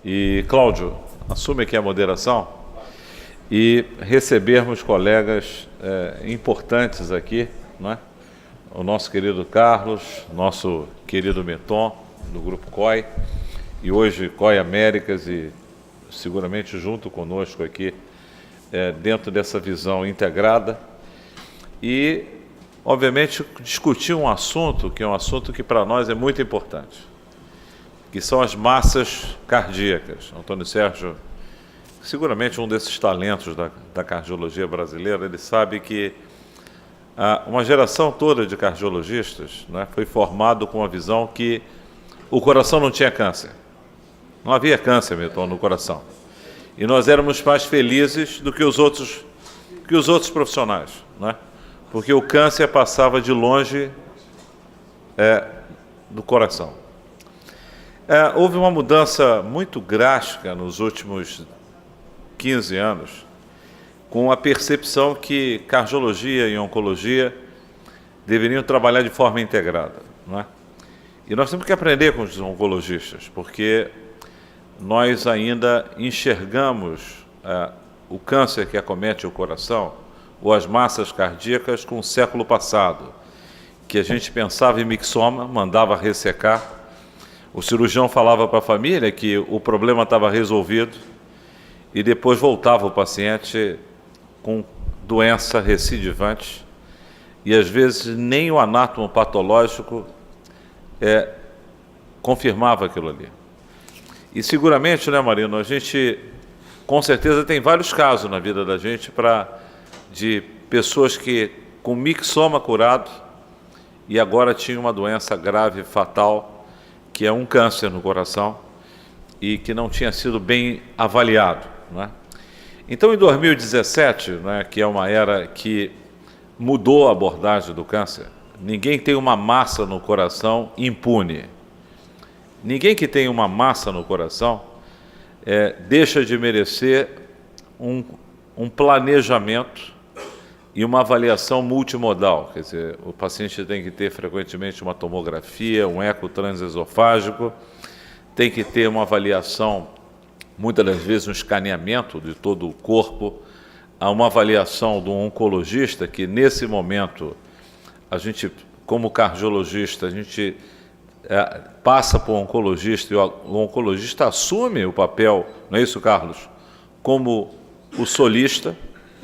E, Cláudio, assume aqui a moderação e recebermos colegas importantes aqui, não é? O nosso querido Carlos, nosso querido Meton, do Grupo COI, e hoje COI Américas, e seguramente junto conosco aqui, dentro dessa visão integrada, e, obviamente, discutir um assunto que é um assunto que para nós é muito importante, que são as massas cardíacas. Antônio Sérgio, seguramente um desses talentos da cardiologia brasileira, ele sabe que uma geração toda de cardiologistas, né, foi formado com a visão que o coração não tinha câncer. Não havia câncer, Milton, no coração. E nós éramos mais felizes do que os outros profissionais, né? Porque o câncer passava de longe do coração. Houve uma mudança muito drástica nos últimos 15 anos, com a percepção que cardiologia e oncologia deveriam trabalhar de forma integrada, não é? E nós temos que aprender com os oncologistas, porque nós ainda enxergamos o câncer que acomete o coração, ou as massas cardíacas, com o século passado, que a gente pensava em mixoma, mandava ressecar, o cirurgião falava para a família que o problema estava resolvido e depois voltava o paciente com doença recidivante e, às vezes, nem o anátomo patológico confirmava aquilo ali. E, seguramente, né, Marino, a gente, com certeza, tem vários casos na vida da gente de pessoas que, com mixoma curado, e agora tinham uma doença grave, fatal, que é um câncer no coração e que não tinha sido bem avaliado, não é? Então, em 2017, né, que é uma era que mudou a abordagem do câncer, ninguém tem uma massa no coração impune. Ninguém que tem uma massa no coração deixa de merecer um planejamento e uma avaliação multimodal. Quer dizer, o paciente tem que ter frequentemente uma tomografia, um eco transesofágico, tem que ter uma avaliação, muitas das vezes um escaneamento de todo o corpo, uma avaliação do oncologista, que nesse momento, a gente, como cardiologista, a gente passa para o oncologista e o oncologista assume o papel, não é isso, Carlos? Como o solista,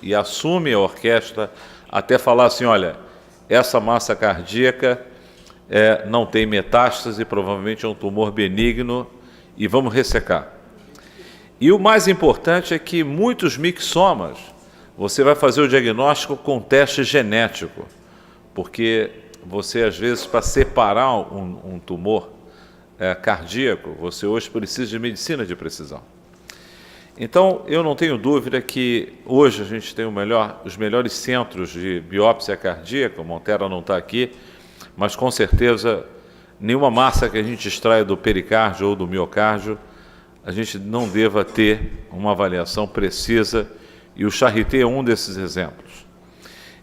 e assume a orquestra até falar assim, olha, essa massa cardíaca não tem metástase, provavelmente é um tumor benigno e vamos ressecar. E o mais importante é que muitos mixomas, você vai fazer o diagnóstico com teste genético, porque você, às vezes, para separar um tumor cardíaco, você hoje precisa de medicina de precisão. Então, eu não tenho dúvida que hoje a gente tem os melhores centros de biópsia cardíaca, o Montero não está aqui, mas com certeza nenhuma massa que a gente extraia do pericárdio ou do miocárdio, a gente não deva ter uma avaliação precisa, e o Charité é um desses exemplos.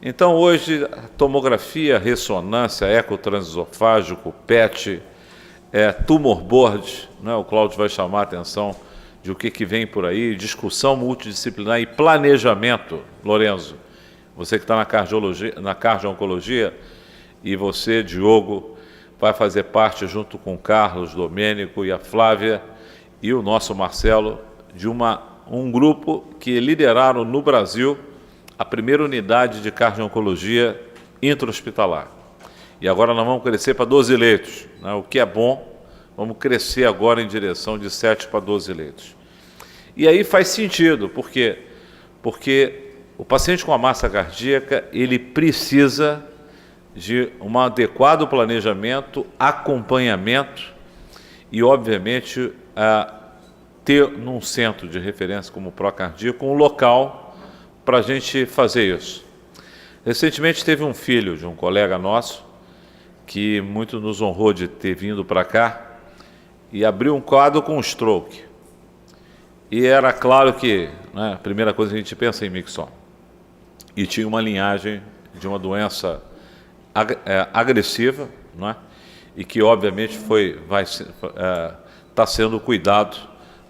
Então, hoje, tomografia, ressonância, eco transesofágico, PET, tumor board, né? O Cláudio vai chamar a atenção de o que vem por aí, discussão multidisciplinar e planejamento. Lorenzo, você que está na cardiologia, na cardio-oncologia, e você, Diogo, vai fazer parte, junto com o Carlos, Domênico e a Flávia, e o nosso Marcelo, de um grupo que lideraram no Brasil a primeira unidade de cardio-oncologia intra-hospitalar. E agora nós vamos crescer para 12 leitos, né? O que é bom. Vamos crescer agora em direção de 7 para 12 leitos. E aí faz sentido, por quê? Porque o paciente com a massa cardíaca, ele precisa de um adequado planejamento, acompanhamento e, obviamente, ter num centro de referência como o Procardíaco um local para a gente fazer isso. Recentemente teve um filho de um colega nosso que muito nos honrou de ter vindo para cá, e abriu um quadro com stroke. E era claro que, né, a primeira coisa que a gente pensa em mixoma. E tinha uma linhagem de uma doença agressiva, não é? E que, obviamente, está sendo cuidado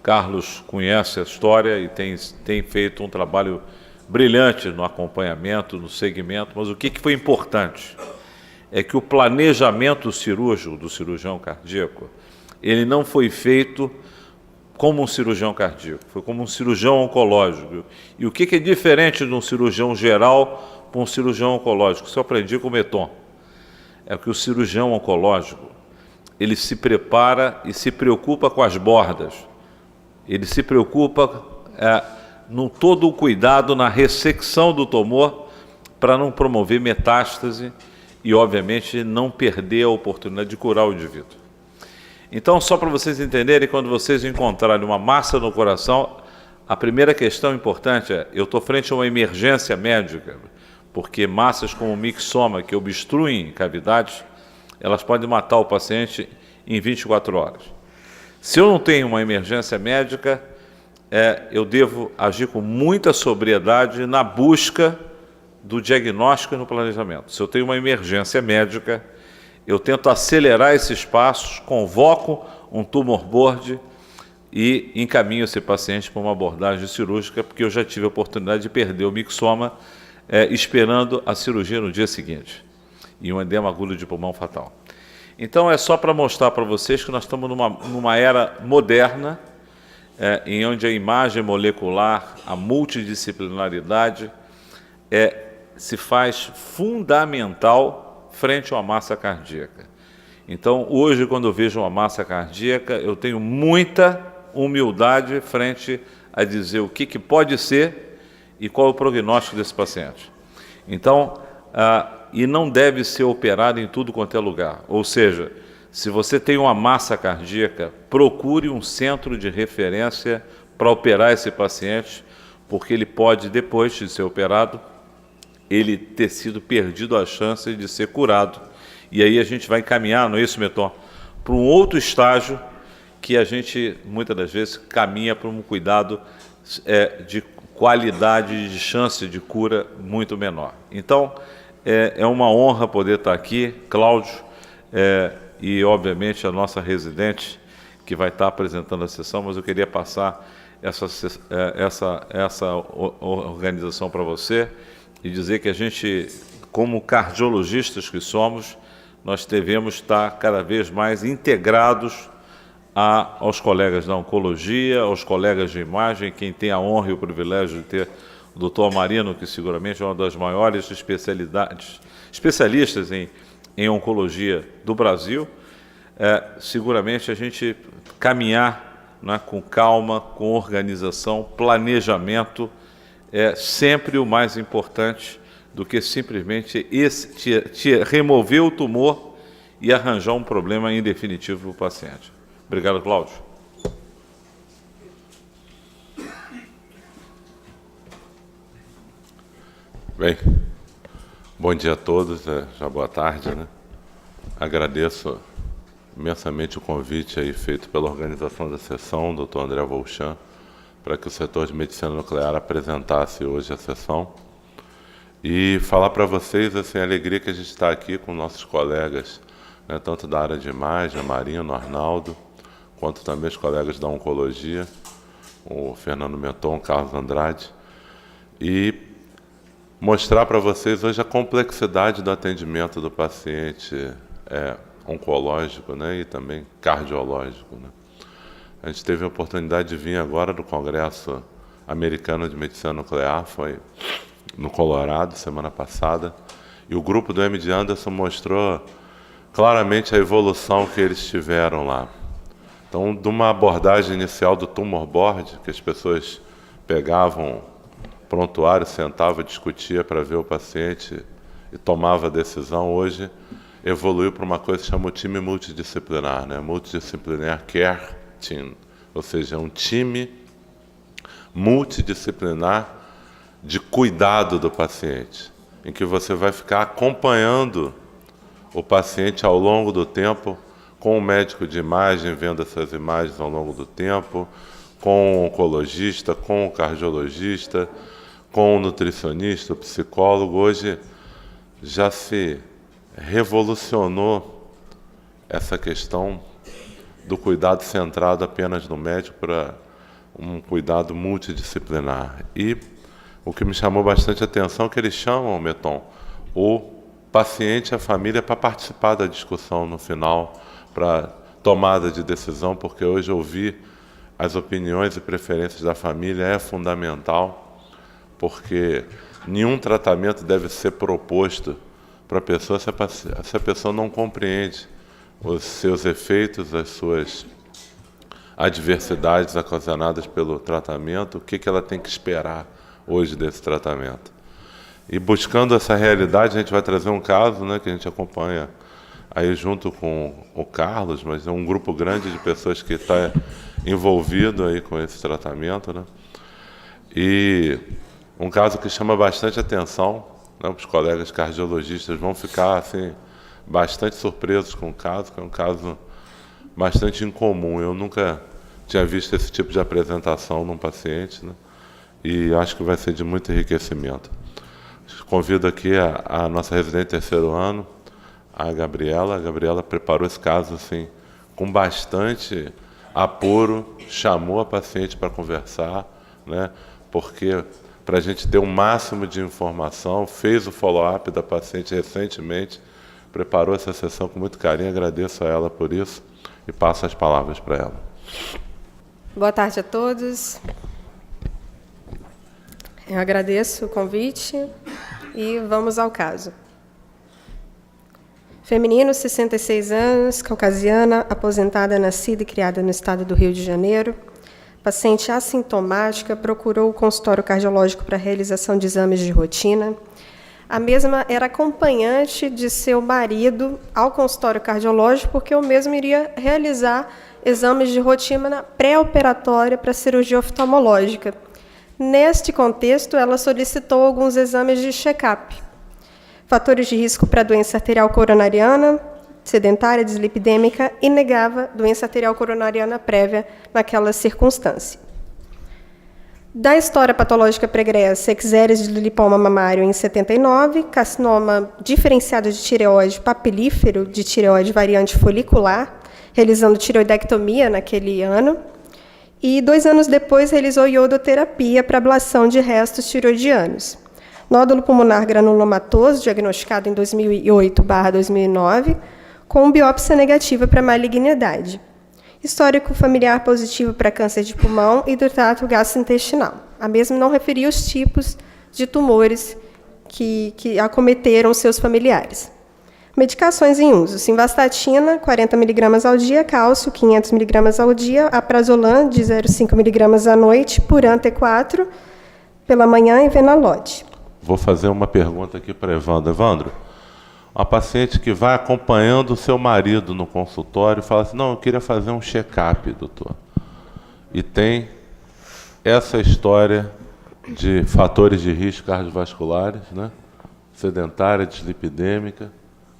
Carlos conhece a história e tem feito um trabalho brilhante no acompanhamento, no segmento, mas o que foi importante é que o planejamento cirúrgico do cirurgião cardíaco, ele não foi feito como um cirurgião cardíaco, foi como um cirurgião oncológico. E o que é diferente de um cirurgião geral para um cirurgião oncológico? Isso eu aprendi com o Meton. É que o cirurgião oncológico, ele se prepara e se preocupa com as bordas. Ele se preocupa no todo o cuidado na ressecção do tumor para não promover metástase e, obviamente, não perder a oportunidade de curar o indivíduo. Então, só para vocês entenderem, quando vocês encontrarem uma massa no coração, a primeira questão importante é: eu estou frente a uma emergência médica, porque massas como o mixoma, que obstruem cavidades, elas podem matar o paciente em 24 horas. Se eu não tenho uma emergência médica, eu devo agir com muita sobriedade na busca do diagnóstico e no planejamento. Se eu tenho uma emergência médica, eu tento acelerar esses passos, convoco um tumor board e encaminho esse paciente para uma abordagem cirúrgica, porque eu já tive a oportunidade de perder o mixoma esperando a cirurgia no dia seguinte, e um edema agudo de pulmão fatal. Então, é só para mostrar para vocês que nós estamos numa era moderna, em onde a imagem molecular, a multidisciplinaridade, se faz fundamental frente a uma massa cardíaca. Então, hoje, quando eu vejo uma massa cardíaca, eu tenho muita humildade frente a dizer o que pode ser e qual é o prognóstico desse paciente. Então, e não deve ser operado em tudo quanto é lugar. Ou seja, se você tem uma massa cardíaca, procure um centro de referência para operar esse paciente, porque ele pode, depois de ser operado, ele ter sido perdido a chance de ser curado. E aí a gente vai encaminhar, não é isso, Meton, para um outro estágio que a gente, muitas das vezes, caminha para um cuidado de qualidade, de chance de cura muito menor. Então, é uma honra poder estar aqui, Cláudio, e, obviamente, a nossa residente, que vai estar apresentando a sessão, mas eu queria passar essa organização para você e dizer que a gente, como cardiologistas que somos, nós devemos estar cada vez mais integrados aos colegas da oncologia, aos colegas de imagem, quem tem a honra e o privilégio de ter o doutor Marino, que seguramente é uma das maiores especialistas em oncologia do Brasil, seguramente a gente caminhar, né, com calma, com organização, planejamento, é sempre o mais importante do que simplesmente remover o tumor e arranjar um problema em definitivo para o paciente. Obrigado, Cláudio. Bem, bom dia a todos, já boa tarde, né? Agradeço imensamente o convite aí feito pela organização da sessão, Dr. André Volchan, para que o setor de medicina nuclear apresentasse hoje a sessão. E falar para vocês assim, a alegria que a gente está aqui com nossos colegas, né, tanto da área de imagem, Marino, Arnaldo, quanto também os colegas da oncologia, o Fernando Meton, o Carlos Andrade, e mostrar para vocês hoje a complexidade do atendimento do paciente oncológico, né, e também cardiológico, né. A gente teve a oportunidade de vir agora do Congresso Americano de Medicina Nuclear, foi no Colorado, semana passada, e o grupo do MD Anderson mostrou claramente a evolução que eles tiveram lá. Então, de uma abordagem inicial do tumor board, que as pessoas pegavam prontuário, sentavam, discutia para ver o paciente e tomava a decisão, hoje evoluiu para uma coisa que chama o time multidisciplinar, né? Multidisciplinar Care Team, ou seja, um time multidisciplinar de cuidado do paciente, em que você vai ficar acompanhando o paciente ao longo do tempo, com o médico de imagem, vendo essas imagens ao longo do tempo, com o oncologista, com o cardiologista, com o nutricionista, o psicólogo. Hoje já se revolucionou essa questão do cuidado centrado apenas no médico para um cuidado multidisciplinar. E o que me chamou bastante atenção é que eles chamam, Meton, o paciente e a família para participar da discussão no final, para tomada de decisão, porque hoje ouvir as opiniões e preferências da família é fundamental, porque nenhum tratamento deve ser proposto para a pessoa se a pessoa não compreende os seus efeitos, as suas adversidades ocasionadas pelo tratamento, o que ela tem que esperar hoje desse tratamento. E buscando essa realidade, a gente vai trazer um caso, né, que a gente acompanha aí junto com o Carlos, mas é um grupo grande de pessoas que está envolvido aí com esse tratamento, né? E um caso que chama bastante atenção, né, os colegas cardiologistas vão ficar assim bastante surpresos com o caso, que é um caso bastante incomum. Eu nunca tinha visto esse tipo de apresentação num paciente, né? E acho que vai ser de muito enriquecimento. Convido aqui a nossa residente terceiro ano, a Gabriela. A Gabriela preparou esse caso assim, com bastante apuro, chamou a paciente para conversar, né? Porque para a gente ter o máximo de informação, fez o follow-up da paciente recentemente, preparou essa sessão com muito carinho, agradeço a ela por isso e passo as palavras para ela. Boa tarde a todos. Eu agradeço o convite e vamos ao caso. Feminino, 66 anos, caucasiana, aposentada, nascida e criada no estado do Rio de Janeiro. Paciente assintomática, procurou o consultório cardiológico para realização de exames de rotina. A mesma era acompanhante de seu marido ao consultório cardiológico, porque o mesmo iria realizar exames de rotina pré-operatória para cirurgia oftalmológica. Neste contexto, ela solicitou alguns exames de check-up. Fatores de risco para doença arterial coronariana, sedentária, dislipidêmica, e negava doença arterial coronariana prévia naquela circunstância. Da história patológica pregressa, exéresis de lipoma mamário em 79, carcinoma diferenciado de tireoide papilífero de tireoide variante folicular, realizando tireoidectomia naquele ano, e 2 anos depois realizou iodoterapia para ablação de restos tiroidianos. Nódulo pulmonar granulomatoso, diagnosticado em 2008/2009, com biópsia negativa para malignidade. Histórico familiar positivo para câncer de pulmão e do trato gastrointestinal. A mesma não referia os tipos de tumores que acometeram seus familiares. Medicações em uso: simvastatina, 40 mg ao dia, cálcio, 500 mg ao dia, aprazolam, de 0,5 mg à noite, Puran T4, pela manhã, e Venalote. Vou fazer uma pergunta aqui para Evandro. Evandro, uma paciente que vai acompanhando o seu marido no consultório fala assim, não, eu queria fazer um check-up, doutor. E tem essa história de fatores de risco cardiovasculares, né? Sedentária, dislipidêmica,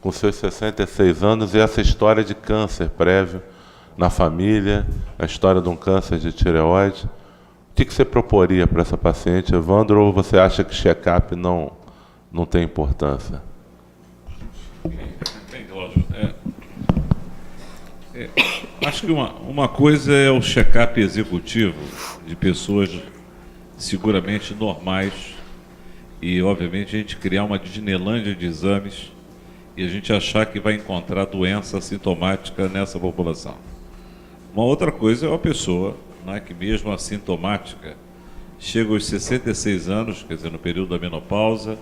com seus 66 anos, e essa história de câncer prévio na família, a história de um câncer de tireoide. O que você proporia para essa paciente, Evandro, ou você acha que check-up não tem importância? Bem, Cláudio, acho que uma coisa é o check-up executivo de pessoas seguramente normais e, obviamente, a gente criar uma Disneylândia de exames e a gente achar que vai encontrar doença sintomática nessa população. Uma outra coisa é uma pessoa, né, que mesmo assintomática chega aos 66 anos, quer dizer, no período da menopausa,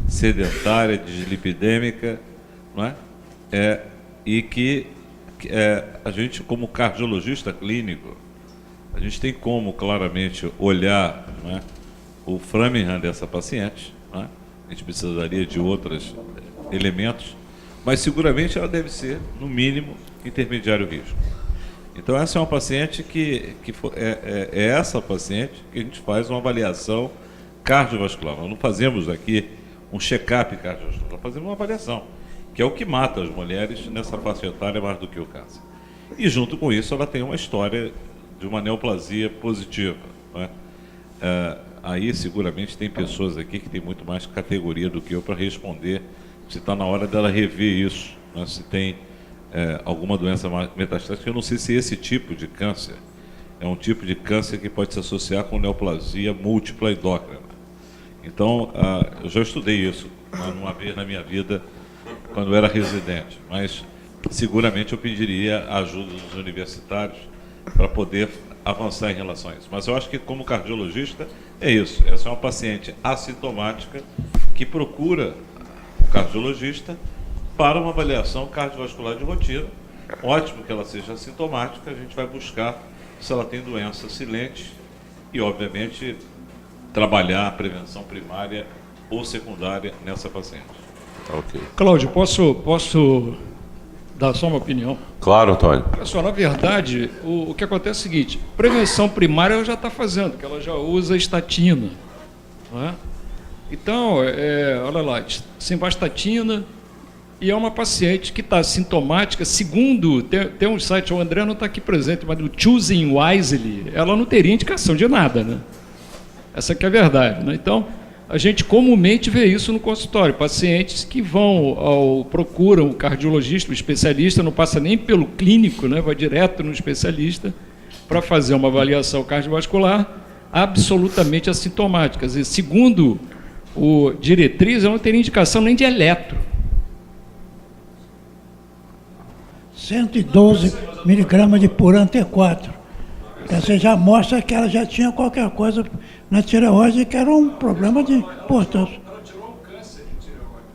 sedentária, dislipidêmica, não é? E que a gente, como cardiologista clínico, a gente tem como claramente olhar, não é, o Framingham dessa paciente, não é? A gente precisaria de outros elementos, mas seguramente ela deve ser, no mínimo, intermediário risco. Então essa é uma paciente é essa paciente que a gente faz uma avaliação cardiovascular. Nós não fazemos aqui um check-up cardiovascular, nós fazemos uma avaliação, que é o que mata as mulheres nessa faixa etária mais do que o câncer. E junto com isso ela tem uma história de uma neoplasia positiva, não é? Aí seguramente tem pessoas aqui que têm muito mais categoria do que eu para responder se está na hora dela rever isso, né? Se tem alguma doença metastática. Eu não sei se esse tipo de câncer é um tipo de câncer que pode se associar com neoplasia múltipla endócrina. Então, eu já estudei isso uma vez na minha vida, quando eu era residente, mas seguramente eu pediria a ajuda dos universitários para poder avançar em relação a isso. Mas eu acho que, como cardiologista, é isso. Essa é uma paciente assintomática que procura o cardiologista para uma avaliação cardiovascular de rotina. Ótimo que ela seja assintomática, a gente vai buscar se ela tem doença silente e, obviamente, trabalhar a prevenção primária ou secundária nessa paciente. Ok. Cláudio, posso dar só uma opinião? Claro, Antônio. Pessoal, na verdade, o que acontece é o seguinte: prevenção primária ela já está fazendo, que ela já usa estatina. Não é? Então, olha lá, simvastatina, e é uma paciente que está sintomática, segundo, tem um site, o André não está aqui presente, mas do Choosing Wisely, ela não teria indicação de nada, né? Essa que é a verdade, né? Então, a gente comumente vê isso no consultório, pacientes que procuram o cardiologista, o especialista, não passa nem pelo clínico, né? Vai direto no especialista para fazer uma avaliação cardiovascular absolutamente assintomáticas. E segundo o diretriz, ela não teria indicação nem de eletro. 112 miligramas de Puran T4. Você já mostra que ela já tinha qualquer coisa na tireoide, que era um problema de importância. Ela tirou um câncer de tireoide.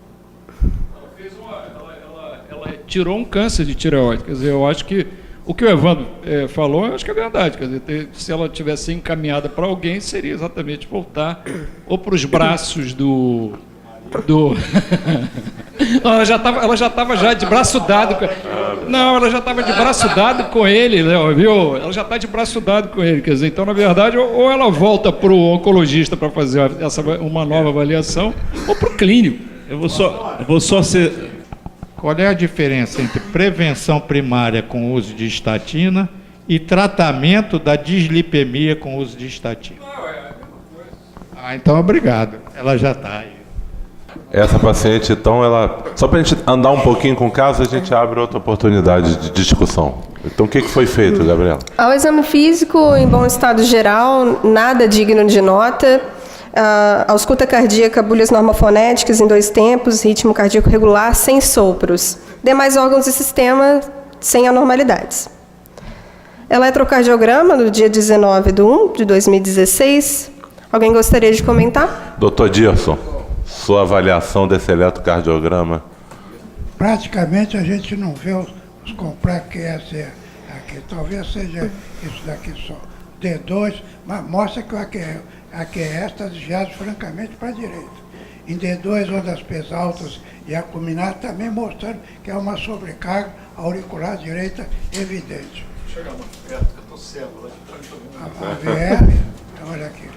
Ela tirou um câncer de tireoide. Quer dizer, eu acho que o que o Evandro falou, eu acho que é verdade. Quer dizer, se ela tivesse encaminhada para alguém, seria exatamente voltar ou para os braços do Não, ela já estava já de braço dado. Não, ela já estava de braço dado com ele, Léo, viu? Ela já está de braço dado com ele. Quer dizer, então, na verdade, ou ela volta para o oncologista para fazer uma nova avaliação, ou para o clínico. Eu vou só ser... Qual é a diferença entre prevenção primária com uso de estatina e tratamento da dislipemia com uso de estatina? Então, obrigado. Ela já está aí. Essa paciente, então, só para a gente andar um pouquinho com o caso, a gente abre outra oportunidade de discussão. Então, o que foi feito, Gabriela? Ao exame físico, em bom estado geral, nada digno de nota. Ausculta cardíaca, bulhas normofonéticas em 2 tempos, ritmo cardíaco regular, sem sopros. Demais órgãos do sistema, sem anormalidades. Eletrocardiograma, no dia 19/1/2016. Alguém gostaria de comentar? Doutor Dirson, sua avaliação desse eletrocardiograma? Praticamente a gente não vê os complexos aqui. Talvez seja isso daqui só. D2, mas mostra que o AQS está desviado francamente para a direita. Em D2, ondas P's altas e acuminadas, também mostrando que é uma sobrecarga auricular direita evidente. Chega mais perto, que eu estou cego. Lá de trás, A VR, olha aqui,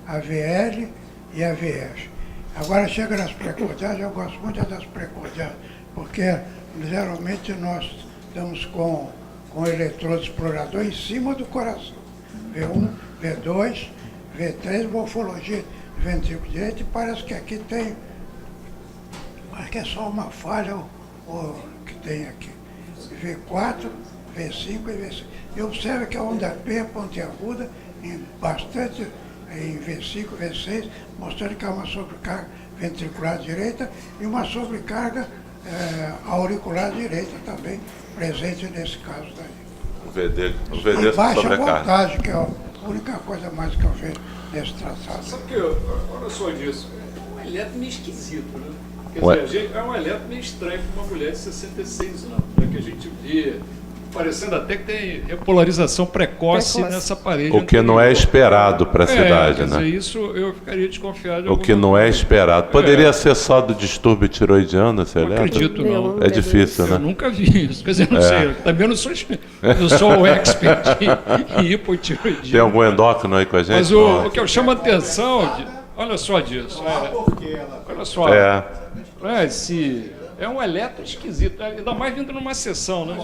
a VL e a VF. Agora chega nas precordiais, eu gosto muito das precordiais, porque geralmente nós estamos com o eletrodo explorador em cima do coração. V1, V2, V3, morfologia do ventrículo direito, e parece que aqui tem, acho que é só uma falha o que tem aqui. V4, V5 e V6. E observa que a onda P é pontiaguda, bastante em V5, V6, mostrando que há uma sobrecarga ventricular direita e uma sobrecarga auricular direita também presente nesse caso daí. O VD baixa sobrecarga. voltagem, que é a única coisa mais que eu vejo nesse tratado. Sabe que, olha só disso, é um eletro meio esquisito, né? Quer dizer, é um eletro meio estranho para uma mulher de 66 anos, né? Que a gente vê, parecendo até que tem repolarização precoce nessa parede. O que não é esperado para essa idade, quer né? dizer, isso eu ficaria desconfiado de O que não é esperado. Poderia ser só do distúrbio tiroidiano, esse Não eletro? acredito, não. É difícil, Eu né? nunca vi isso. Quer dizer, não sei. Também não sou o expert em hipotiroidismo. Tem algum endócrino aí com a gente? Mas o que eu chamo a atenção, olha só disso. Olha só. É um eletro esquisito. Ainda mais vindo numa sessão, né?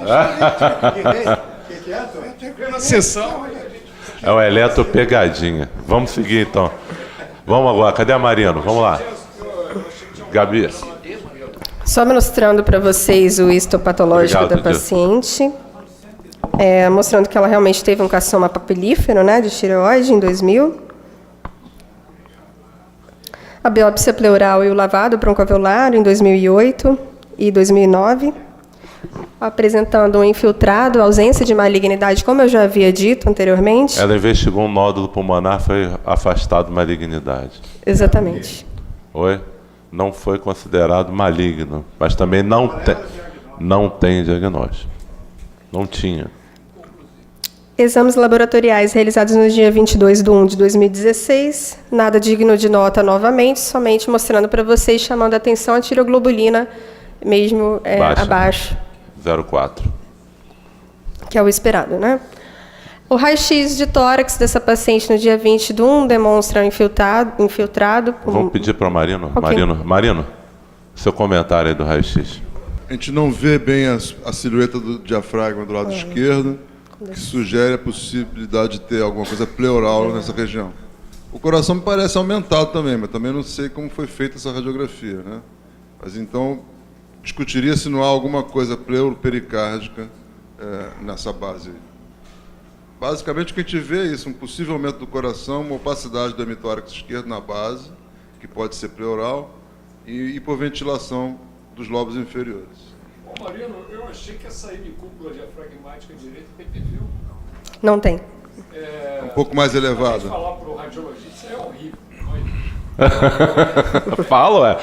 Na sessão. É o eletro pegadinha. Vamos seguir então. Vamos agora. Cadê a Mariano? Vamos lá. Gabi. Só mostrando para vocês o histopatológico Obrigado, da paciente. mostrando que ela realmente teve um carcinoma papilífero, né, de tireoide em 2000. A biópsia pleural e o lavado broncoalveolar em 2008 e 2009, apresentando um infiltrado, ausência de malignidade, como eu já havia dito anteriormente. Ela investigou um nódulo pulmonar, foi afastado malignidade. Exatamente. Oi? Não foi considerado maligno, mas também não tem diagnóstico. Não tinha. Exames laboratoriais realizados no dia 22/1 de 2016, nada digno de nota novamente, somente mostrando para vocês, chamando a atenção a tiroglobulina, mesmo abaixo. 0,4. Que é o esperado, né? O raio-x de tórax dessa paciente no dia 20/1 demonstra infiltrado. Vamos pedir para o Marino. Ok. Marino, seu comentário aí do raio-x. A gente não vê bem a silhueta do diafragma do lado esquerdo, que sugere a possibilidade de ter alguma coisa pleural nessa região. O coração me parece aumentado também, mas também não sei como foi feita essa radiografia, né? Mas então, discutiria se não há alguma coisa pleuropericárdica nessa base. Basicamente, o que a gente vê é isso, um possível aumento do coração, uma opacidade do hemitórax esquerdo na base, que pode ser pleural, e hipoventilação dos lobos inferiores. Ô Marino, eu achei que essa hemicúpula diafragmática direita tem perfil. Não tem. Um pouco mais elevado. Falar para o radiologista, isso é horrível. Fala, ué.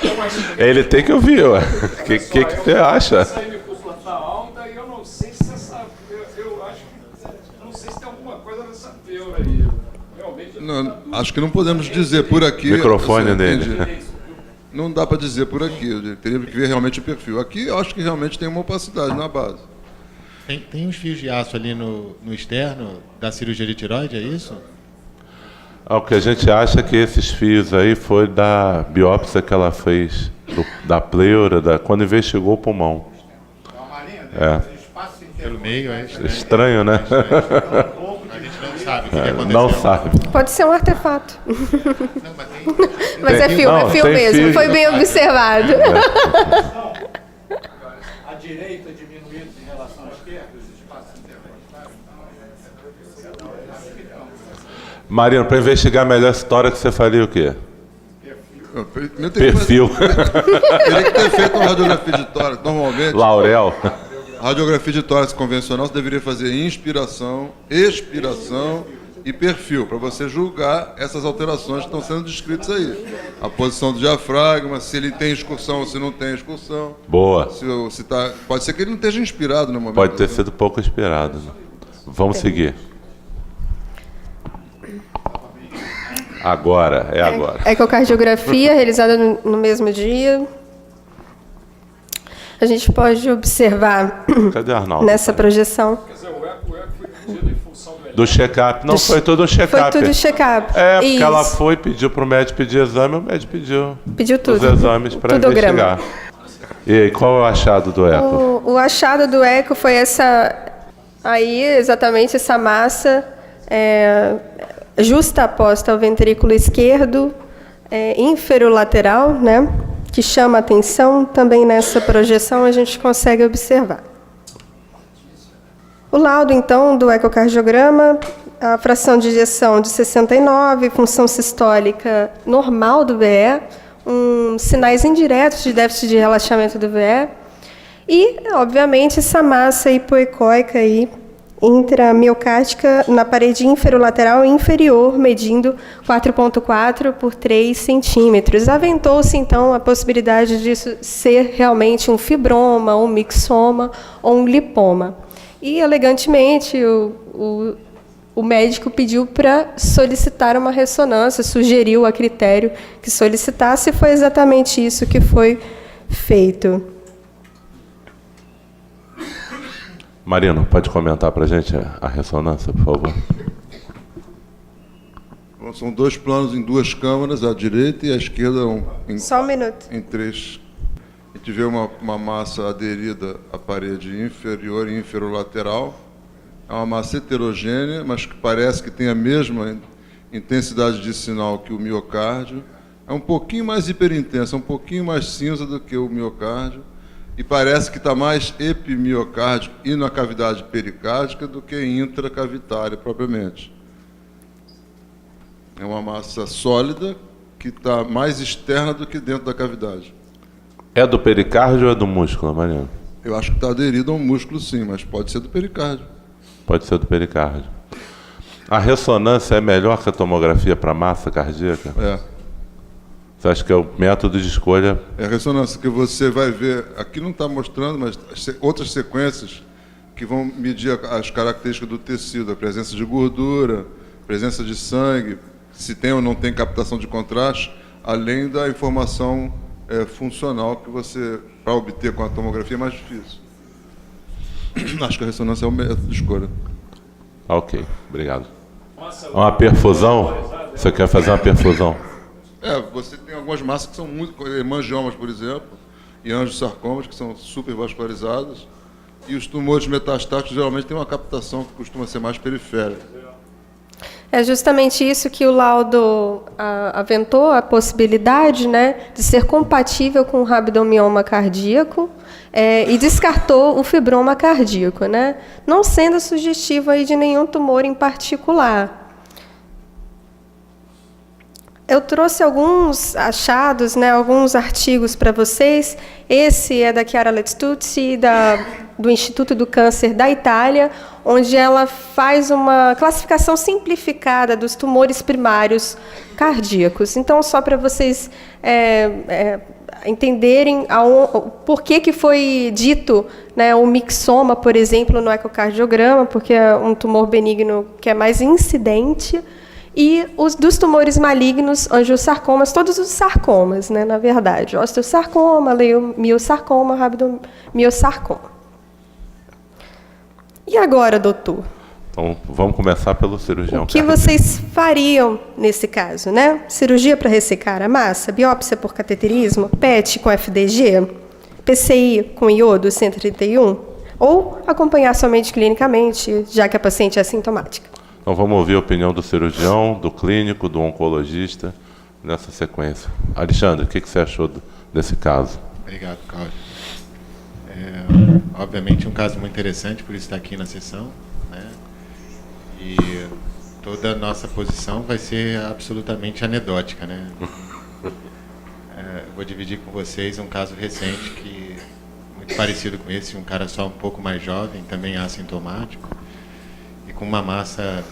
Ele tem que ouvir, ué. O que você acha? Essa hemicúpula está alta e eu não sei se eu acho que... Não sei se tem alguma coisa nessa pleura aí. Realmente... Não, acho que não podemos dizer por aqui... Microfone assim, dele. entendi. Não dá para dizer por aqui, eu teria que ver realmente o perfil. Aqui eu acho que realmente tem uma opacidade na base. Tem uns fios de aço ali no externo da cirurgia de tireoide, é isso? O que a gente acha é que esses fios aí foi da biópsia que ela fez, da pleura, quando investigou o pulmão. Pelo meio, é estranho. Estranho, né? A gente não sabe o que aconteceu. Não sabe. Pode ser um artefato. Não, mas tem... Mas é fio, não, é fio tem mesmo. fio. Foi bem observado. A direita diminuída em relação à esquerda, os espaços Marino, para investigar melhor essa história, que você faria o quê? Perfil. Teria que ter feito uma radiografia de tórax. Normalmente, Laurel. a radiografia de tórax convencional você deveria fazer inspiração, expiração e perfil, para você julgar essas alterações que estão sendo descritas aí. A posição do diafragma, se ele tem excursão ou se não tem excursão. Boa. Pode ser que ele não esteja inspirado no momento. Pode ter sido pouco inspirado. Né? Vamos seguir. Agora, é agora. Ecocardiografia realizada no mesmo dia. A gente pode observar Cadê o Arnaldo? nessa projeção. Quer dizer, o eco foi pedido em função do Do check-up. Não, foi todo um Foi check-up. tudo check-up. É, porque Isso. ela foi, pediu para o médico pedir exame, o médico Pediu tudo. os exames para Tudograma. investigar. E aí, qual é o achado do eco? O achado do eco foi essa aí, exatamente essa massa justaposta ao ventrículo esquerdo, inferolateral, né, que chama a atenção. Também nessa projeção a gente consegue observar. O laudo, então, do ecocardiograma, a fração de ejeção de 69, função sistólica normal do VE, sinais indiretos de déficit de relaxamento do VE e, obviamente, essa massa hipoecóica aí, intramiocárdica na parede inferolateral inferior, medindo 4,4 por 3 centímetros. Aventou-se, então, a possibilidade disso ser realmente um fibroma, um mixoma ou um lipoma. E, elegantemente, o médico pediu para solicitar uma ressonância, sugeriu a critério que solicitasse, e foi exatamente isso que foi feito. Marino, pode comentar para a gente a ressonância, por favor? Bom, são dois planos em duas câmaras, a direita e a esquerda Só um minuto. em três. A gente vê uma massa aderida à parede inferior e inferolateral. É uma massa heterogênea, mas que parece que tem a mesma intensidade de sinal que o miocárdio. É um pouquinho mais hiperintensa, um pouquinho mais cinza do que o miocárdio. e parece que está mais epimiocárdico e na cavidade pericárdica do que intracavitária propriamente. É uma massa sólida que está mais externa do que dentro da cavidade. É do pericárdio ou é do músculo, Mariano? Eu acho que está aderido ao músculo, sim, mas pode ser do pericárdio. Pode ser do pericárdio. A ressonância é melhor que a tomografia para massa cardíaca? É. Você acha que é o método de escolha? É a ressonância que você vai ver, aqui não está mostrando, mas outras sequências que vão medir as características do tecido, a presença de gordura, presença de sangue, se tem ou não tem captação de contraste, além da informação funcional que você, para obter com a tomografia, é mais difícil. Acho que a ressonância é o método de escolha. Ok, obrigado. Uma perfusão? Você quer fazer uma perfusão? Você tem algumas massas que são muito... Hemangiomas, por exemplo, e angiosarcomas, que são super vascularizadas, e os tumores metastáticos geralmente têm uma captação que costuma ser mais periférica. É justamente isso que o laudo aventou, a possibilidade, né, de ser compatível com o rabdomioma cardíaco e descartou o fibroma cardíaco, né, não sendo sugestivo aí de nenhum tumor em particular. Eu trouxe alguns achados, né, alguns artigos para vocês. Esse é da Chiara Lettuzzi, do Instituto do Câncer da Itália, onde ela faz uma classificação simplificada dos tumores primários cardíacos. Então, só para vocês entenderem por que foi dito, né, o mixoma, por exemplo, no ecocardiograma, porque é um tumor benigno que é mais incidente, e dos tumores malignos, angiosarcomas, todos os sarcomas, né, na verdade, osteosarcoma, leiomiosarcoma, rabdomiosarcoma. E agora, doutor? Então, vamos começar pelo cirurgião. O que vocês fariam nesse caso, né? Cirurgia para ressecar a massa, biópsia por cateterismo, PET com FDG, PCI com iodo 131, ou acompanhar somente clinicamente, já que a paciente é assintomática? Então vamos ouvir a opinião do cirurgião, do clínico, do oncologista, nessa sequência. Alexandre, o que você achou desse caso? Obrigado, Cláudio. Obviamente um caso muito interessante, por isso está aqui na sessão, né? E toda a nossa posição vai ser absolutamente anedótica, né? Vou dividir com vocês um caso recente que muito parecido com esse, um cara só um pouco mais jovem, também assintomático, e com uma massa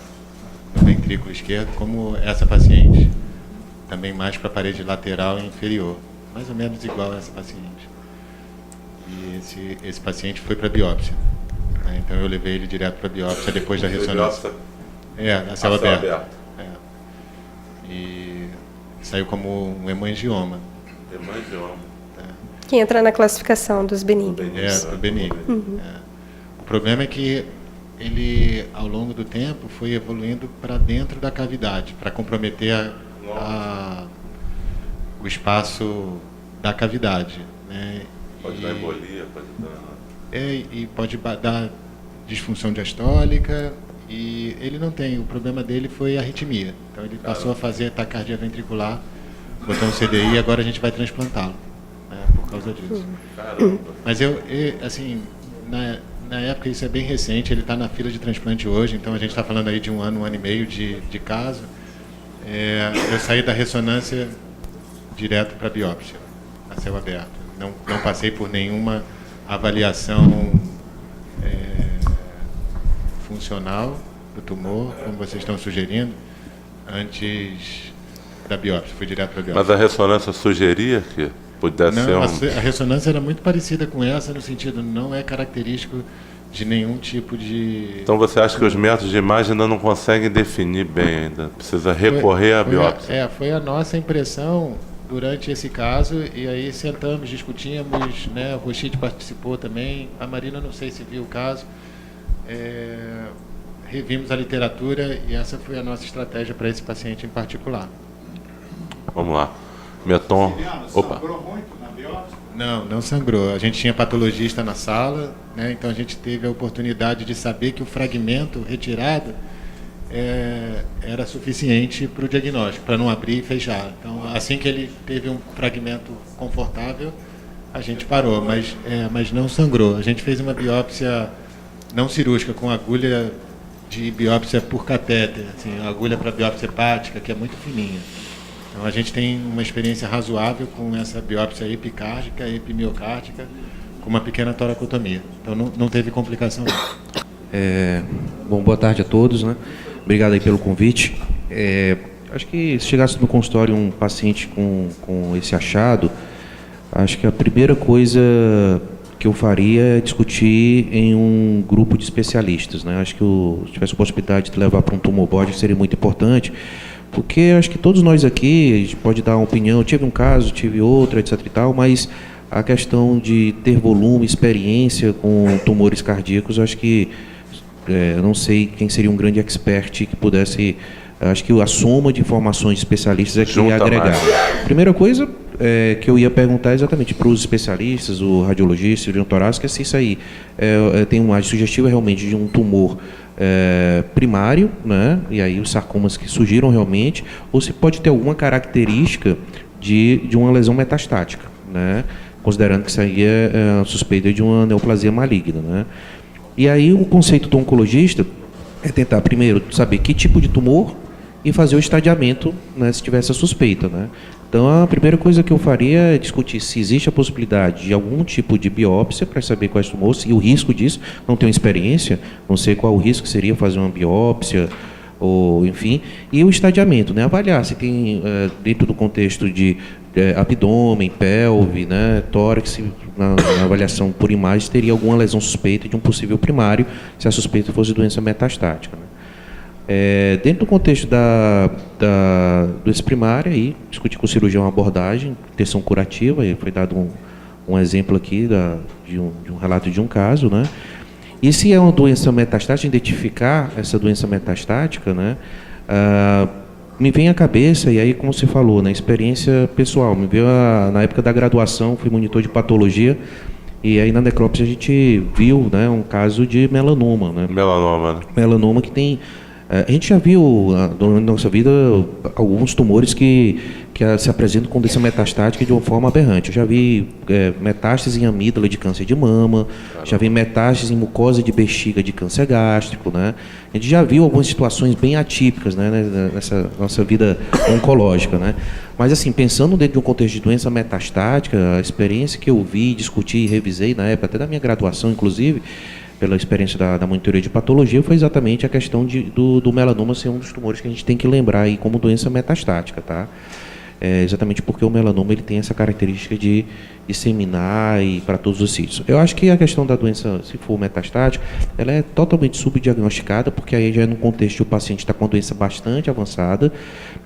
no ventrículo esquerdo, como essa paciente, também mais para a parede lateral e inferior, mais ou menos igual a essa paciente. E esse paciente foi para biópsia, né? Então eu levei ele direto para biópsia depois da ressonância. A célula aberta. E saiu como um hemangioma. Hemangioma. Que entra na classificação dos benignos. Do benigno. O problema é que ele, ao longo do tempo, foi evoluindo para dentro da cavidade, para comprometer o espaço da cavidade, né? Pode dar embolia, pode dar... E pode dar disfunção diastólica, e ele não tem, o problema dele foi a arritmia. Então ele passou a fazer taquicardia ventricular, botou um CDI e agora a gente vai transplantá-lo, né, por causa disso. Mas assim, na época, isso é bem recente, ele está na fila de transplante hoje, então a gente está falando aí de um ano e meio de caso. Eu saí da ressonância direto para a biópsia, a céu aberto. Não passei por nenhuma avaliação funcional do tumor, como vocês estão sugerindo, antes da biópsia, fui direto para a biópsia. Mas a ressonância sugeria que pudesse ser a ressonância era muito parecida com essa, no sentido, não é característico de nenhum tipo de... Então você acha que os métodos de imagem ainda não conseguem definir bem ainda? Precisa recorrer à biópsia? Foi a nossa impressão durante esse caso, e aí sentamos, discutimos, né, o Rochite participou também, a Marina não sei se viu o caso, revimos a literatura e essa foi a nossa estratégia para esse paciente em particular. Vamos lá. Meton. Opa. Sangrou muito na biópsia? Não sangrou. A gente tinha patologista na sala, né, então a gente teve a oportunidade de saber que o fragmento retirado era suficiente para o diagnóstico, para não abrir e fechar. Então, assim que ele teve um fragmento confortável, A gente parou, mas não sangrou. A gente fez uma biópsia não cirúrgica, com agulha de biópsia por catéter, assim, agulha para biópsia hepática, que é muito fininha. Então a gente tem uma experiência razoável com essa biópsia epicárdica, epimiocárdica, com uma pequena toracotomia. Então não teve complicação. Bom, boa tarde a todos, né? Obrigado aí pelo convite. Acho que se chegasse no consultório um paciente com esse achado, acho que a primeira coisa que eu faria é discutir em um grupo de especialistas, né? Acho que se tivesse a possibilidade de levar para um tumorboard seria muito importante, porque acho que todos nós aqui, a gente pode dar uma opinião, eu tive um caso, tive outro, etc e tal, mas a questão de ter volume, experiência com tumores cardíacos, acho que, eu não sei quem seria um grande expert que pudesse, acho que a soma de informações de especialistas é que ia agregar. Primeira coisa que eu ia perguntar exatamente para os especialistas, o radiologista, o cirurgião torácico, é se isso aí tem uma sugestiva realmente de um tumor primário, né? E aí os sarcomas que surgiram realmente, ou se pode ter alguma característica de uma lesão metastática, né? Considerando que isso aí é suspeita de uma neoplasia maligna, né? E aí o conceito do oncologista é tentar primeiro saber que tipo de tumor e fazer o estadiamento, né, se tiver essa suspeita, né? Então a primeira coisa que eu faria é discutir se existe a possibilidade de algum tipo de biópsia para saber quais tumores e o risco disso. Não tenho experiência, não sei qual o risco seria fazer uma biópsia, ou enfim, e o estadiamento, né? Avaliar se tem dentro do contexto de abdômen, pelve, né, tórax, na avaliação por imagem teria alguma lesão suspeita de um possível primário, se a suspeita fosse doença metastática, né? Dentro do contexto da doença primária, aí, discutir com o cirurgião a abordagem, intenção curativa, e foi dado um exemplo aqui de um relato de um caso, né? E se é uma doença metastática, identificar essa doença metastática, né? Me vem à cabeça, e aí como você falou, na experiência pessoal, me veio na época da graduação, fui monitor de patologia, e aí na necrópsia a gente viu, né, um caso de melanoma, né? Melanoma que tem... A gente já viu na nossa vida alguns tumores que se apresentam com doença metastática de uma forma aberrante. Eu já vi metástase em amígdala de câncer de mama, já vi metástase em mucosa de bexiga de câncer gástrico, né? A gente já viu algumas situações bem atípicas, né, nessa nossa vida oncológica, né? Mas assim, pensando dentro de um contexto de doença metastática, a experiência que eu vi, discuti e revisei na época, até da minha graduação, inclusive, pela experiência da monitoria de patologia, foi exatamente a questão do melanoma ser um dos tumores que a gente tem que lembrar aí como doença metastática, tá? Exatamente porque o melanoma ele tem essa característica de disseminar e para todos os sítios. Eu acho que a questão da doença, se for metastática, ela é totalmente subdiagnosticada, porque aí já é no contexto que o paciente está com a doença bastante avançada,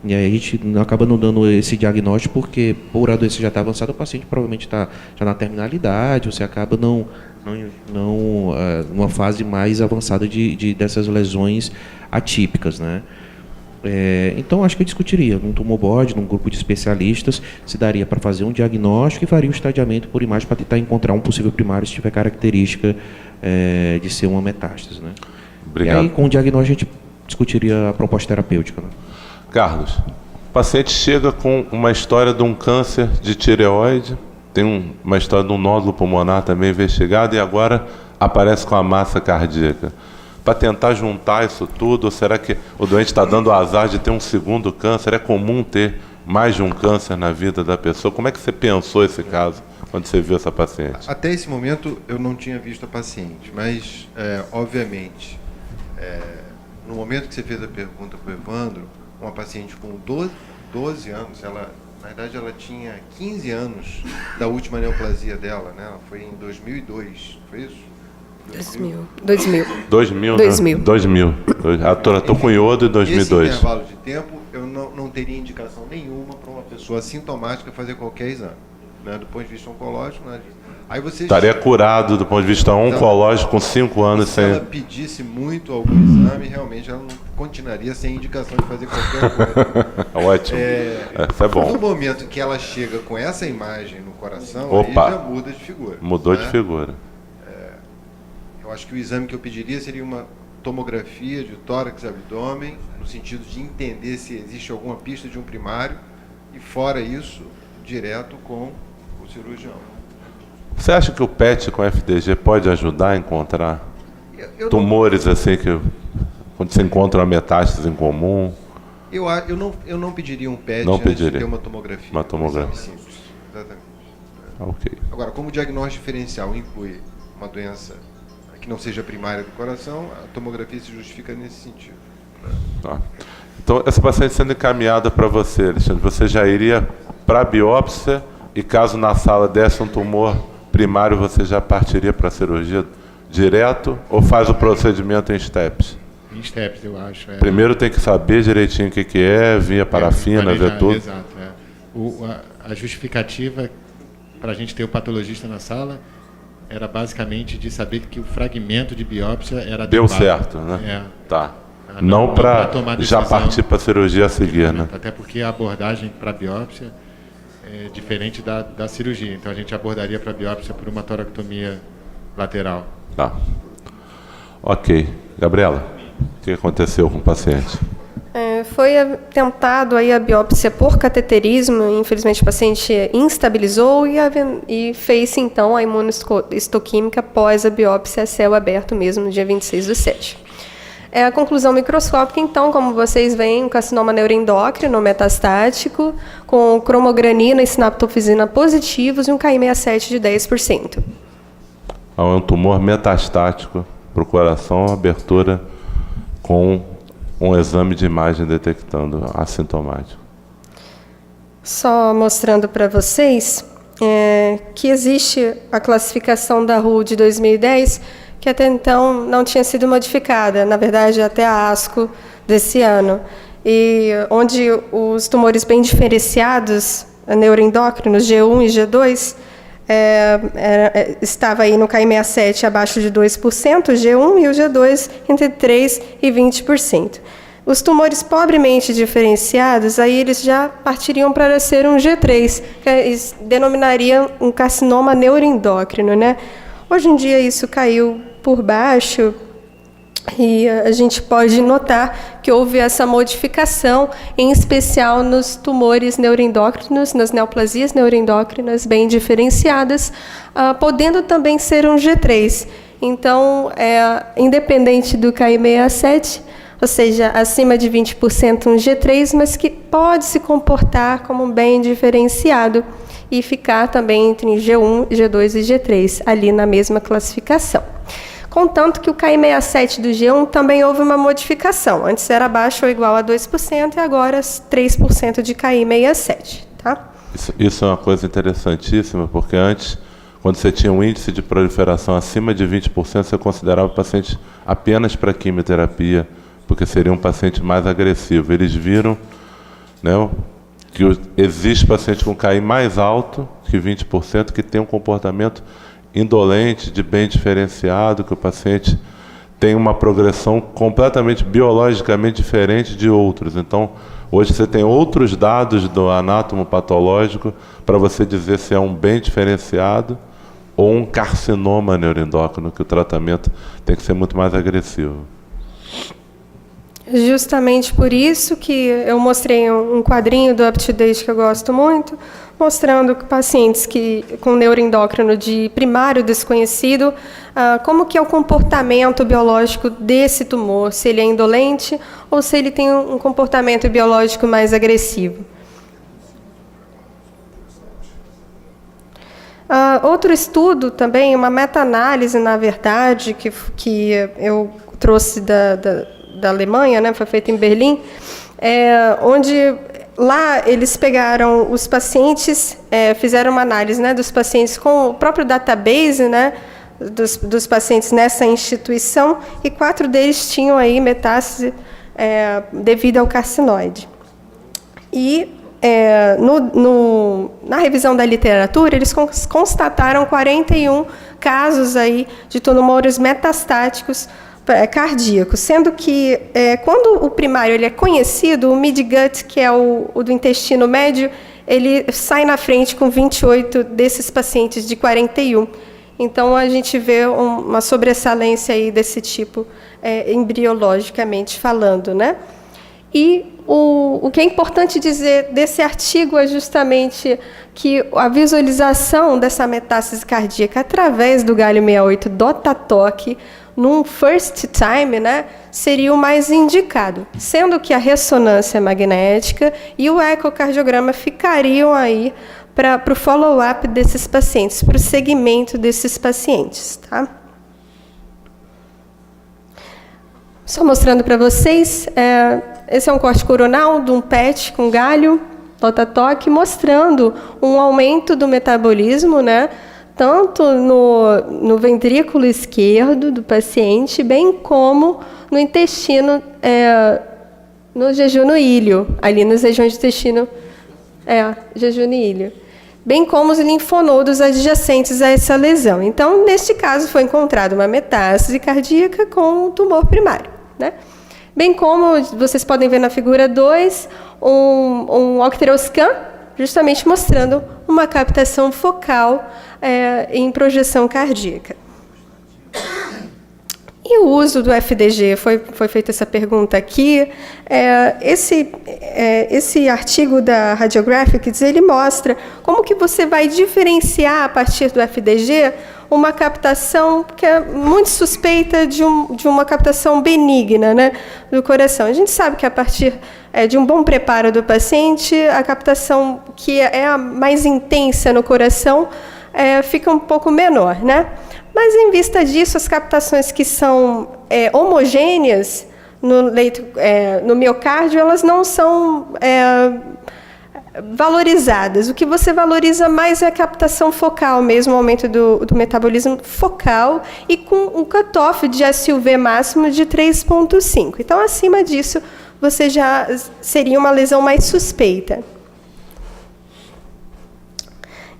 e aí a gente acaba não dando esse diagnóstico, porque por a doença já estar avançada, o paciente provavelmente está já na terminalidade, você acaba numa fase mais avançada dessas lesões atípicas, né? Então, acho que eu discutiria num tumorboard, num grupo de especialistas, se daria para fazer um diagnóstico e faria o estadiamento por imagem para tentar encontrar um possível primário se tiver característica de ser uma metástase, né? Obrigado. E aí, com o diagnóstico, a gente discutiria a proposta terapêutica, né? Carlos, o paciente chega com uma história de um câncer de tireoide, tem uma história de um nódulo pulmonar também investigado e agora aparece com a massa cardíaca. Para tentar juntar isso tudo, ou será que o doente está dando azar de ter um segundo câncer? É comum ter mais de um câncer na vida da pessoa? Como é que você pensou esse caso, quando você viu essa paciente? Até esse momento eu não tinha visto a paciente, mas, obviamente, no momento que você fez a pergunta para o Evandro, uma paciente com 12 anos, na verdade ela tinha 15 anos da última neoplasia dela, né? Ela foi em 2002, foi isso? 2000. Ela tratou com iodo em 2002. Nesse intervalo de tempo, eu não teria indicação nenhuma para uma pessoa assintomática fazer qualquer exame, né? Do ponto de vista oncológico, né? Aí você estaria curado do ponto de vista oncológico com 5 anos sem... Se ela pedisse muito algum exame, realmente ela não continuaria sem indicação de fazer qualquer coisa. Ótimo. Isso é bom. No momento que ela chega com essa imagem no coração, aí já muda de figura. Mudou, né? De figura. Eu acho que o exame que eu pediria seria uma tomografia de tórax e abdômen, no sentido de entender se existe alguma pista de um primário, e fora isso, direto com o cirurgião. Você acha que o PET com FDG pode ajudar a encontrar tumores assim que quando você encontra uma metástase em comum? Eu não pediria um PET Não antes de pediria. ter uma tomografia. Uma tomografia. Um exame simples. Exatamente. Ok. Agora, como o diagnóstico diferencial inclui uma doença que não seja primária do coração, a tomografia se justifica nesse sentido. Tá. Então, essa paciente sendo encaminhada para você, Alexandre, você já iria para a biópsia e caso na sala desse um tumor primário, você já partiria para a cirurgia direto ou faz o procedimento em steps? Em steps, eu acho. Primeiro tem que saber direitinho o que é, via parafina, ver tudo. Exato. A justificativa para a gente ter o patologista na sala era basicamente de saber que o fragmento de biópsia era Deu adequado. certo, né? Tá. Não Não para tomar já decisão. partir para a cirurgia a seguir, né? Até porque a abordagem para biópsia é diferente da cirurgia. Então a gente abordaria para biópsia por uma toracotomia lateral. Tá. Ok. Gabriela, o que aconteceu com o paciente? Foi tentado aí a biópsia por cateterismo, infelizmente o paciente instabilizou e fez então a imunohistoquímica após a biópsia a céu aberto mesmo no dia 26/7. A conclusão microscópica, então, como vocês veem, um carcinoma neuroendócrino metastático, com cromogranina e sinaptofisina positivos e um Ki67 de 10%. É um tumor metastático para o coração, abertura com um exame de imagem detectando assintomático. Só mostrando para vocês que existe a classificação da RU de 2010, que até então não tinha sido modificada, na verdade até a ASCO desse ano, e onde os tumores bem diferenciados, neuroendócrinos, G1 e G2, estava aí no Ki67 abaixo de 2%, G1 e o G2 entre 3% e 20%. Os tumores pobremente diferenciados, aí eles já partiriam para ser um G3, que denominaria um carcinoma neuroendócrino, né? Hoje em dia isso caiu por baixo e a gente pode notar que houve essa modificação, em especial nos tumores neuroendócrinos, nas neoplasias neuroendócrinas bem diferenciadas, podendo também ser um G3. Então, independente do Ki67, ou seja, acima de 20% um G3, mas que pode se comportar como bem diferenciado e ficar também entre G1, G2 e G3, ali na mesma classificação. Contanto que o Ki67 do G1 também houve uma modificação. Antes era abaixo ou igual a 2% e agora 3% de Ki67. Tá? Isso é uma coisa interessantíssima, porque antes, quando você tinha um índice de proliferação acima de 20%, você considerava o paciente apenas para quimioterapia, porque seria um paciente mais agressivo. Eles viram, né, que existe paciente com KI mais alto que 20%, que tem um comportamento indolente, de bem diferenciado, que o paciente tem uma progressão completamente biologicamente diferente de outros. Então, hoje você tem outros dados do anátomo patológico para você dizer se é um bem diferenciado ou um carcinoma neuroendócrino, que o tratamento tem que ser muito mais agressivo. Justamente por isso que eu mostrei um quadrinho do UpToDate que eu gosto muito, mostrando que pacientes com neuroendócrino de primário desconhecido, como que é o comportamento biológico desse tumor, se ele é indolente ou se ele tem um comportamento biológico mais agressivo. Outro estudo também, uma meta-análise, na verdade, que eu trouxe da Alemanha, né, foi feita em Berlim, onde lá eles pegaram os pacientes, fizeram uma análise, né, dos pacientes com o próprio database, né, dos pacientes nessa instituição, e 4 deles tinham aí metástase devido ao carcinoide. E na revisão da literatura, eles constataram 41 casos aí de tumores metastáticos cardíacos, sendo que quando o primário ele é conhecido, o midgut, que é o do intestino médio, ele sai na frente com 28 desses pacientes de 41. Então, a gente vê uma sobressalência aí desse tipo, embriologicamente falando, né? E o que é importante dizer desse artigo é justamente que a visualização dessa metástase cardíaca através do galho 68 DOTA-TOC num first time, né, seria o mais indicado, sendo que a ressonância magnética e o ecocardiograma ficariam aí para o follow-up desses pacientes, para o segmento desses pacientes. Tá? Só mostrando para vocês, esse é um corte coronal de um PET com galho, DOTA-TOC, mostrando um aumento do metabolismo, né, tanto no ventrículo esquerdo do paciente, bem como no intestino, no jejunho-ilho, ali nas regiões de intestino, jejunho-ilho, bem como os linfonodos adjacentes a essa lesão. Então, neste caso, foi encontrada uma metástase cardíaca com tumor primário, né? Bem como vocês podem ver na figura 2, um octeroscan, justamente mostrando uma captação focal em projeção cardíaca. E o uso do FDG, foi feita essa pergunta aqui. Esse artigo da Radiographics, ele mostra como que você vai diferenciar, a partir do FDG, uma captação que é muito suspeita de uma captação benigna, né, do coração. A gente sabe que a partir de um bom preparo do paciente, a captação que é a mais intensa no coração fica um pouco menor, né? Mas, em vista disso, as captações que são homogêneas no miocárdio, elas não são valorizadas. O que você valoriza mais é a captação focal mesmo, o aumento do metabolismo focal e com um cutoff de SUV máximo de 3,5. Então, acima disso, você já seria uma lesão mais suspeita.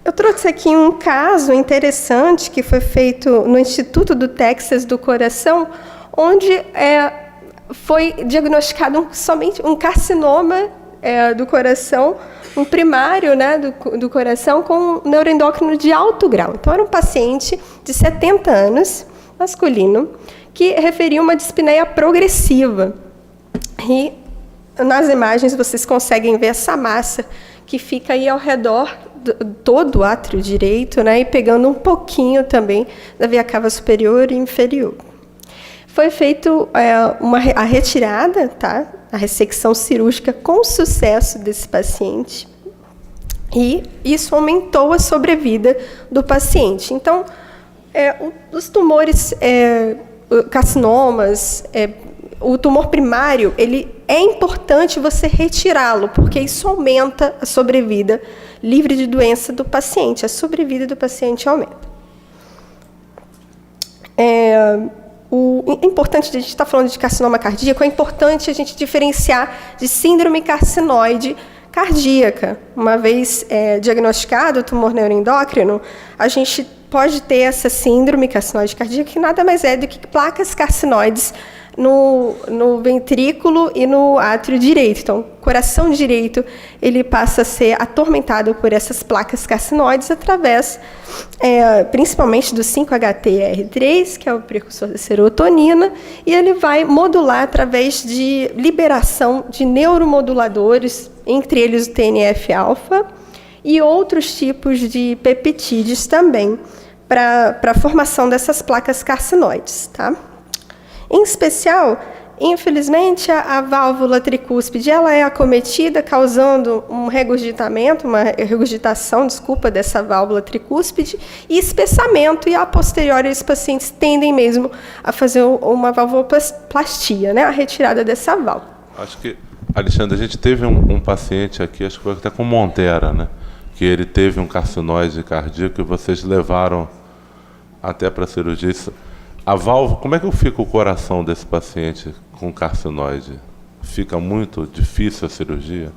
Eu trouxe aqui um caso interessante que foi feito no Instituto do Texas do Coração, onde foi diagnosticado somente um carcinoma do coração, um primário, né, do coração, com um neuroendócrino de alto grau. Então, era um paciente de 70 anos, masculino, que referia uma dispneia progressiva. E nas imagens vocês conseguem ver essa massa que fica aí ao redor todo o átrio direito, né, e pegando um pouquinho também da veia cava superior e inferior. Foi feito a retirada, tá, a ressecção cirúrgica com sucesso desse paciente, e isso aumentou a sobrevida do paciente. Então, os tumores, carcinomas, o tumor primário, é importante você retirá-lo, porque isso aumenta a sobrevida livre de doença do paciente. A sobrevida do paciente aumenta. É importante, a gente está falando de carcinoma cardíaco, é importante a gente diferenciar de síndrome carcinoide cardíaca. Uma vez diagnosticado o tumor neuroendócrino, a gente pode ter essa síndrome carcinoide cardíaca, que nada mais é do que placas carcinoides no ventrículo e no átrio direito. Então, o coração direito ele passa a ser atormentado por essas placas carcinoides através, principalmente do 5-HTR3, que é o precursor da serotonina, e ele vai modular através de liberação de neuromoduladores, entre eles o TNF-alfa e outros tipos de peptídeos também, para a formação dessas placas carcinoides, tá? Em especial, infelizmente, a válvula tricúspide ela é acometida, causando um regurgitamento, uma regurgitação, dessa válvula tricúspide, e espessamento, e a posteriori os pacientes tendem mesmo a fazer uma valvuloplastia, né, a retirada dessa válvula. Acho que, Alexandre, a gente teve um paciente aqui, acho que foi até com Montera, né, que ele teve um carcinoide cardíaco e vocês levaram até para a cirurgia. A válvula, como é que fica o coração desse paciente com carcinoide? Fica muito difícil a cirurgia?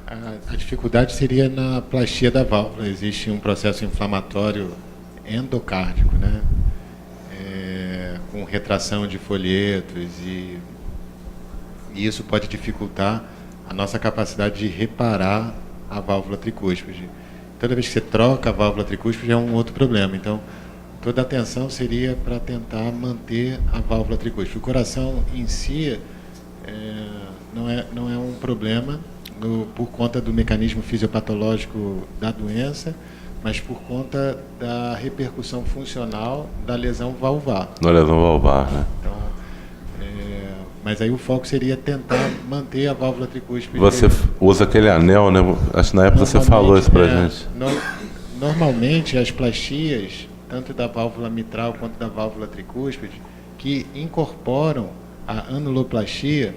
A dificuldade seria na plastia da válvula. Existe um processo inflamatório endocárdico, né? Com retração de folhetos, e isso pode dificultar a nossa capacidade de reparar a válvula tricúspide. Toda vez que você troca a válvula tricúspide é um outro problema. Então, toda a atenção seria para tentar manter a válvula tricúspide. O coração em si, não é um problema por conta do mecanismo fisiopatológico da doença, mas por conta da repercussão funcional da lesão valvar. Da lesão valvar, né? Então, mas aí o foco seria tentar manter a válvula tricúspide. Você usa aquele anel, né? Acho que na época você falou isso pra gente. Normalmente as plastias, tanto da válvula mitral quanto da válvula tricúspide, que incorporam a anuloplastia,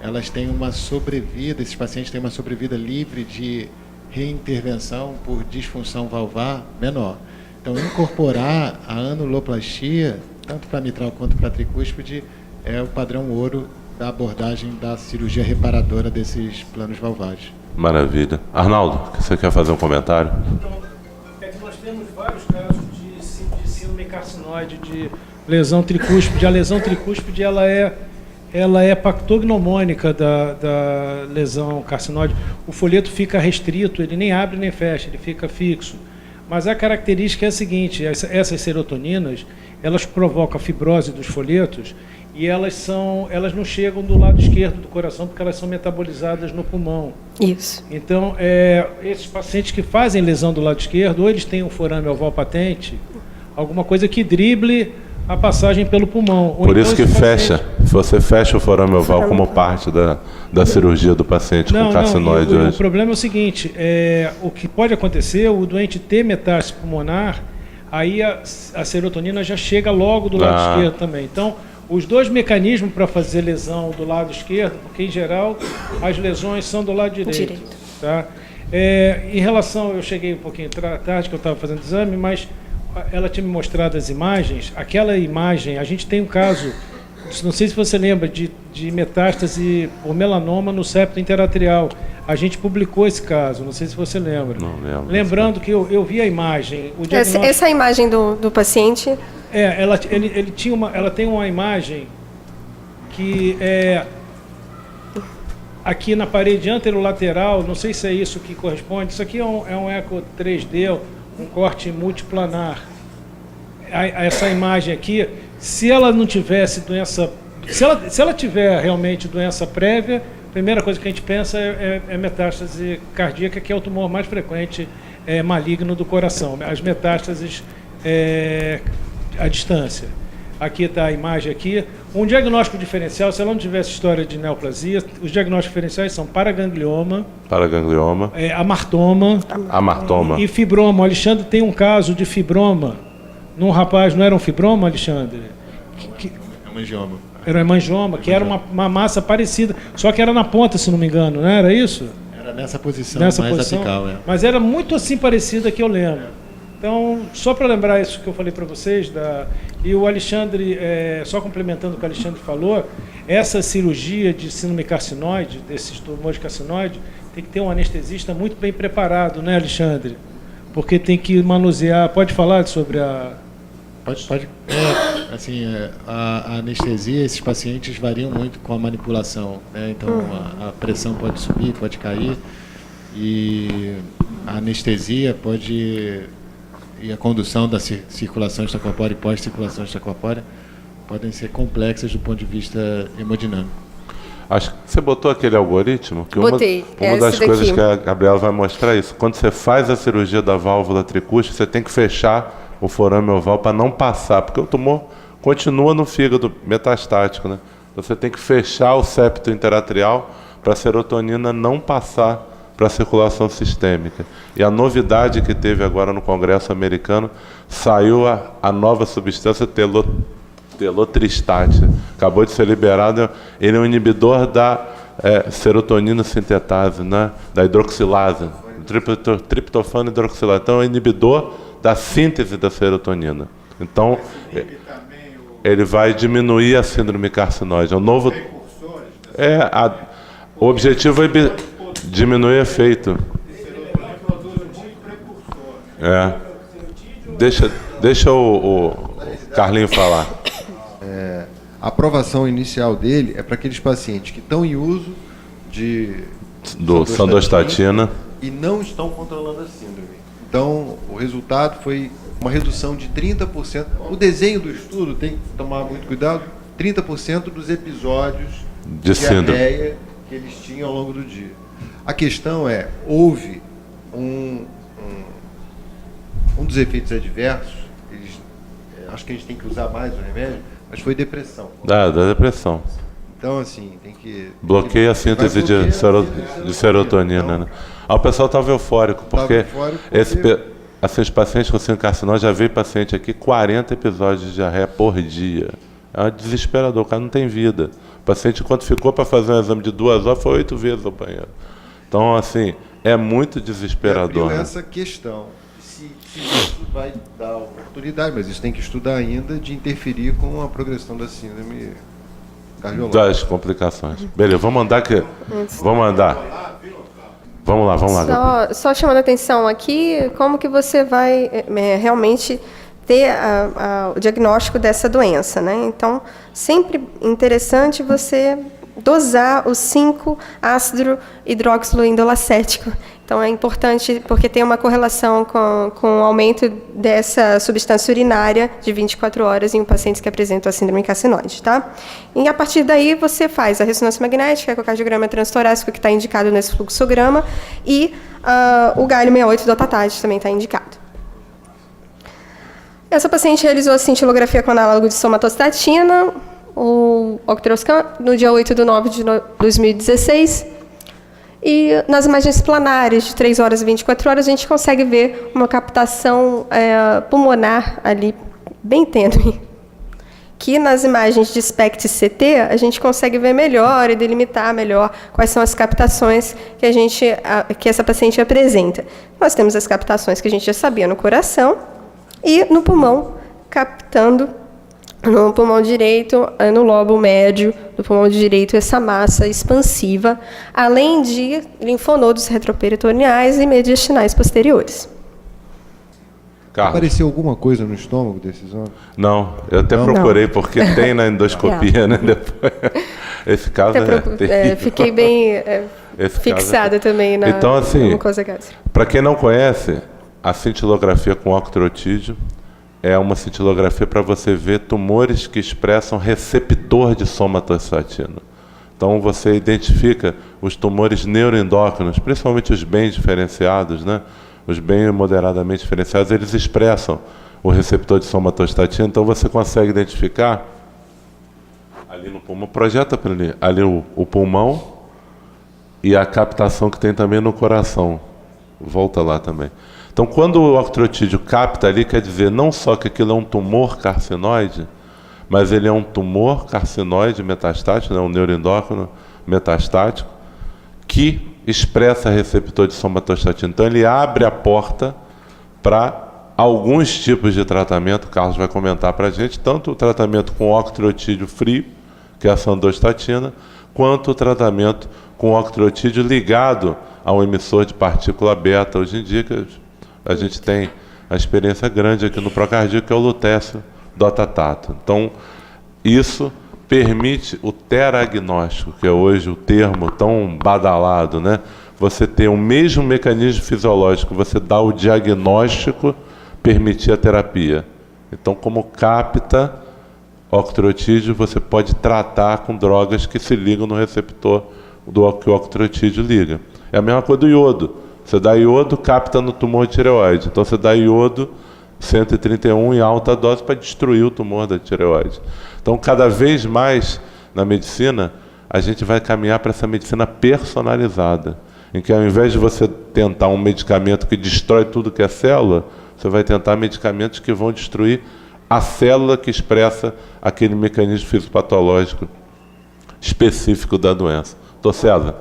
elas têm uma sobrevida, esses pacientes têm uma sobrevida livre de reintervenção por disfunção valvar menor. Então, incorporar a anuloplastia, tanto para mitral quanto para tricúspide, é o padrão ouro da abordagem da cirurgia reparadora desses planos valvares. Maravilha. Arnaldo, você quer fazer um comentário? Então, que nós temos vários casos de síndrome carcinoide, de lesão tricúspide. A lesão tricúspide ela é pactognomônica da lesão carcinoide. O folheto fica restrito, ele nem abre nem fecha, ele fica fixo. Mas a característica é a seguinte: essas serotoninas, elas provocam a fibrose dos folhetos e elas não chegam do lado esquerdo do coração porque elas são metabolizadas no pulmão. Isso. Então, esses pacientes que fazem lesão do lado esquerdo, ou eles têm um forame oval patente, alguma coisa que drible a passagem pelo pulmão. Ou Por então isso que fecha, você fecha o forame oval como parte da cirurgia do paciente com carcinoide hoje. O problema é o seguinte, o que pode acontecer, o doente ter metástase pulmonar, aí a serotonina já chega logo do lado esquerdo também. Então, os dois mecanismos para fazer lesão do lado esquerdo, porque em geral as lesões são do lado direito. Tá? Em relação, eu cheguei um pouquinho tarde, que eu estava fazendo exame, mas ela tinha me mostrado as imagens. Aquela imagem, a gente tem um caso, não sei se você lembra, de metástase por melanoma no septo interatrial. A gente publicou esse caso, não sei se você lembra. Não lembro. Lembrando que eu vi a imagem. O diagnóstico... Essa imagem do paciente... ela tem uma imagem que aqui na parede anterolateral, não sei se é isso que corresponde, isso aqui é um eco 3D, um corte multiplanar. Essa imagem aqui, se ela não tivesse doença, se ela tiver realmente doença prévia, a primeira coisa que a gente pensa é metástase cardíaca, que é o tumor mais frequente maligno do coração, as metástases à distância. Aqui está a imagem aqui. Um diagnóstico diferencial, se ela não tivesse história de neoplasia, os diagnósticos diferenciais são paraganglioma, amartoma e fibroma. O Alexandre tem um caso de fibroma num rapaz, não era um fibroma, Alexandre? Hemangioma. Era um hemangioma, que era uma massa parecida, só que era na ponta, se não me engano, não era isso? Era nessa posição mais apical. Mas era muito assim parecida que eu lembro. Então, só para lembrar isso que eu falei para vocês, e o Alexandre, só complementando o que o Alexandre falou, essa cirurgia de síndrome carcinoide, desses tumores carcinoides, tem que ter um anestesista muito bem preparado, né, Alexandre? Porque tem que manusear. Pode falar sobre a... Pode. A anestesia, esses pacientes variam muito com a manipulação, né? Então, a pressão pode subir, pode cair, e a anestesia e a condução da circulação extracorpórea e pós-circulação extracorpórea podem ser complexas do ponto de vista hemodinâmico. Acho que você botou aquele algoritmo? Que Botei. Uma das coisas que a Gabriela vai mostrar é isso. Quando você faz a cirurgia da válvula tricúspide, você tem que fechar o forame oval para não passar, porque o tumor continua no fígado metastático, né? Então você tem que fechar o septo interatrial para a serotonina não passar para a circulação sistêmica. E a novidade que teve agora no Congresso americano, saiu a nova substância telotristat. Acabou de ser liberado. Ele é um inibidor da serotonina sintetase, né? Da hidroxilase, triptofano hidroxilase. Então é um inibidor da síntese da serotonina. Então ele vai diminuir a síndrome carcinoide. O novo o objetivo é diminuir efeito. Deixa o Carlinho falar. A aprovação inicial dele é para aqueles pacientes que estão em uso de sandostatina e não estão controlando a síndrome. Então, o resultado foi uma redução de 30%. O desenho do estudo tem que tomar muito cuidado. 30% dos episódios de síndrome diarreia que eles tinham ao longo do dia. A questão é, houve um dos efeitos adversos, acho que a gente tem que usar mais o remédio, mas foi depressão. da depressão. Então, assim, tem que... Bloqueia a síntese de serotonina, né? O pessoal estava eufórico, porque os pacientes com síndrome carcinose, já veio paciente aqui, 40 episódios de diarreia por dia. É desesperador, o cara não tem vida. O paciente, quando ficou para fazer um exame de 2 horas, foi 8 vezes ao banheiro. Então, assim, é muito desesperador. Abriu essa questão. Se isso vai dar oportunidade, mas isso tem que estudar ainda, de interferir com a progressão da síndrome cardiológica. Das complicações. Beleza, vamos andar aqui. Vamos andar. Vamos lá. Só chamando a atenção aqui, como que você vai realmente ter o diagnóstico dessa doença, né? Então, sempre interessante você dosar os 5-ácido hidroxiloindolacético. Então, é importante porque tem uma correlação com o aumento dessa substância urinária de 24 horas em pacientes que apresentam a síndrome carcinoide, tá? E a partir daí você faz a ressonância magnética, ecocardiograma transtorácico, que está indicado nesse fluxograma, e o galho 68 do Tatad também está indicado. Essa paciente realizou a cintilografia com análogo de somatostatina, o Octroscan, no dia 8/9 de 2016. E nas imagens planares de 3 horas e 24 horas, a gente consegue ver uma captação pulmonar ali, bem tênue. Que nas imagens de SPECT-CT, a gente consegue ver melhor e delimitar melhor quais são as captações que essa paciente apresenta. Nós temos as captações que a gente já sabia no coração e no pulmão, captando no pulmão direito, no lobo médio do pulmão direito, essa massa expansiva, além de linfonodos retroperitoneais e mediastinais posteriores. Carlos. Apareceu alguma coisa no estômago desses homens? Não, eu até procurei, porque tem na endoscopia, né? Depois, esse caso fiquei bem fixada também na então, assim, mucosa gástrica. Para quem não conhece, a cintilografia com octrotídeo é uma cintilografia para você ver tumores que expressam receptor de somatostatina. Então, você identifica os tumores neuroendócrinos, principalmente os bem diferenciados, né? Os bem moderadamente diferenciados, eles expressam o receptor de somatostatina, então você consegue identificar ali no pulmão, projeta para ali o pulmão e a captação que tem também no coração. Volta lá também. Então, quando o octrotídeo capta ali, quer dizer não só que aquilo é um tumor carcinoide, mas ele é um tumor carcinoide metastático, né, um neuroendócrino metastático, que expressa receptor de somatostatina. Então, ele abre a porta para alguns tipos de tratamento, o Carlos vai comentar para a gente, tanto o tratamento com octrotídeo frio, que é a sandostatina, quanto o tratamento com octrotídeo ligado ao emissor de partícula beta. Hoje em dia, a gente tem a experiência grande aqui no Procardíaco, que é o lutécio dotatato. Então, isso permite o teragnóstico, que é hoje o termo tão badalado, né? Você ter o mesmo mecanismo fisiológico, você dá o diagnóstico, permitir a terapia. Então, como capta octrotídeo, você pode tratar com drogas que se ligam no receptor do que o octrotídeo liga. É a mesma coisa do iodo. Você dá iodo, capta no tumor de tireoide. Então, você dá iodo 131 em alta dose para destruir o tumor da tireoide. Então, cada vez mais na medicina, a gente vai caminhar para essa medicina personalizada, em que ao invés de você tentar um medicamento que destrói tudo que é célula, você vai tentar medicamentos que vão destruir a célula que expressa aquele mecanismo fisiopatológico específico da doença. Doutor César.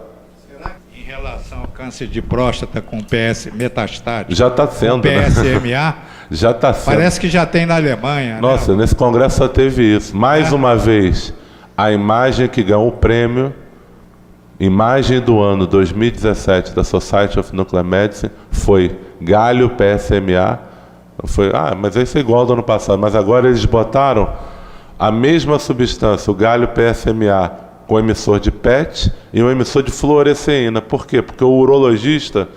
Em relação ao câncer de próstata com PS metastático, já está sendo, PSMA, né? Já está sendo. Parece que já tem na Alemanha. Nossa, né? Nesse congresso só teve isso. Mais uma vez, a imagem que ganhou o prêmio, imagem do ano 2017 da Society of Nuclear Medicine, foi galho PSMA. Foi, mas isso é igual ao do ano passado, mas agora eles botaram a mesma substância, o galho PSMA, com emissor de PET e um emissor de fluoresceína. Por quê? Porque o urologista,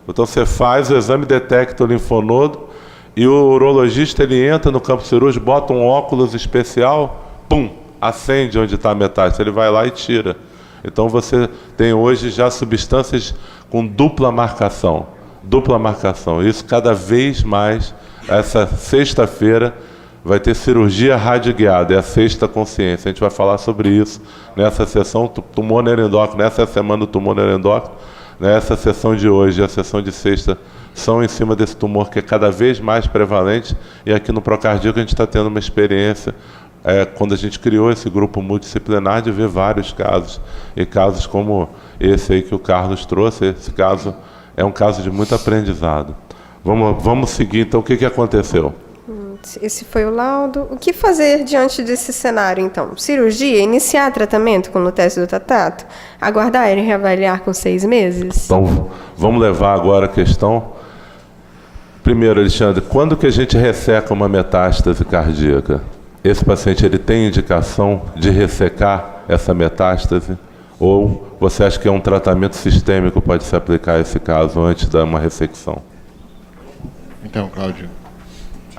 então você faz o exame, detecta o linfonodo, e o urologista ele entra no campo cirúrgico, bota um óculos especial, pum, acende onde está a metástase, ele vai lá e tira. Então você tem hoje já substâncias com dupla marcação. Isso cada vez mais, essa sexta-feira, vai ter cirurgia radioguiada, é a sexta consciência. A gente vai falar sobre isso nessa sessão, tumor neuroendócrino, nessa semana do tumor neuroendócrino, nessa sessão de hoje e a sessão de sexta, são em cima desse tumor que é cada vez mais prevalente, e aqui no Procardíaco a gente está tendo uma experiência, quando a gente criou esse grupo multidisciplinar, de ver vários casos, e casos como esse aí que o Carlos trouxe. Esse caso é um caso de muito aprendizado. Vamos seguir, então, o que aconteceu? Esse foi o laudo. O que fazer diante desse cenário, então? Cirurgia? Iniciar tratamento com lutésio-dotato? Aguardar e reavaliar com 6 meses? Então, vamos levar agora a questão. Primeiro, Alexandre, quando que a gente resseca uma metástase cardíaca? Esse paciente ele tem indicação de ressecar essa metástase? Ou você acha que é um tratamento sistêmico que pode se aplicar a esse caso antes de uma ressecção? Então, Cláudio,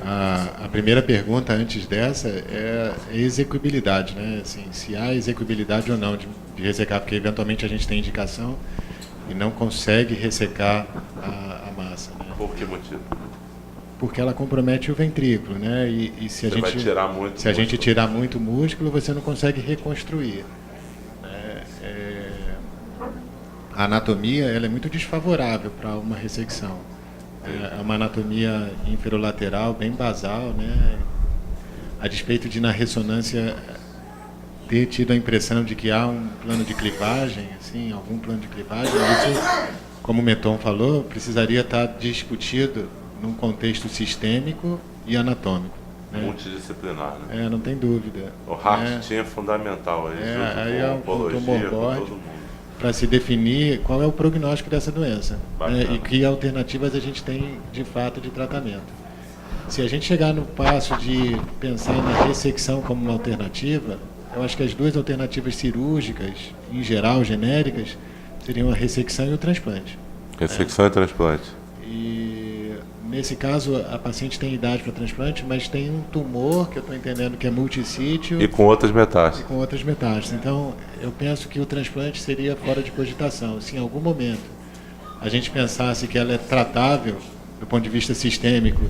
a primeira pergunta antes dessa é a execuibilidade, né? Assim, se há execuibilidade ou não de ressecar, porque eventualmente a gente tem indicação e não consegue ressecar a massa. Né? Por que motivo? Porque ela compromete o ventrículo, né? E se a gente tirar muito músculo, você não consegue reconstruir. A anatomia ela é muito desfavorável para uma ressecção. É uma anatomia inferolateral bem basal, né? A despeito de na ressonância ter tido a impressão de que há um plano de clivagem, assim, algum plano de clivagem, isso, como o Meton falou, precisaria estar discutido num contexto sistêmico e anatômico. Né? Multidisciplinar, né? Não tem dúvida. O Hart tinha fundamental aí, junto com tumor board, para se definir qual é o prognóstico dessa doença, né? E que alternativas a gente tem, de fato, de tratamento. Se a gente chegar no passo de pensar na ressecção como uma alternativa, eu acho que as duas alternativas cirúrgicas, em geral, genéricas, seriam a ressecção e o transplante. Ressecção e transplante. E, nesse caso, a paciente tem idade para transplante, mas tem um tumor, que eu estou entendendo que é multissítio. E com outras metástases. Então, eu penso que o transplante seria fora de cogitação. Se em algum momento a gente pensasse que ela é tratável do ponto de vista sistêmico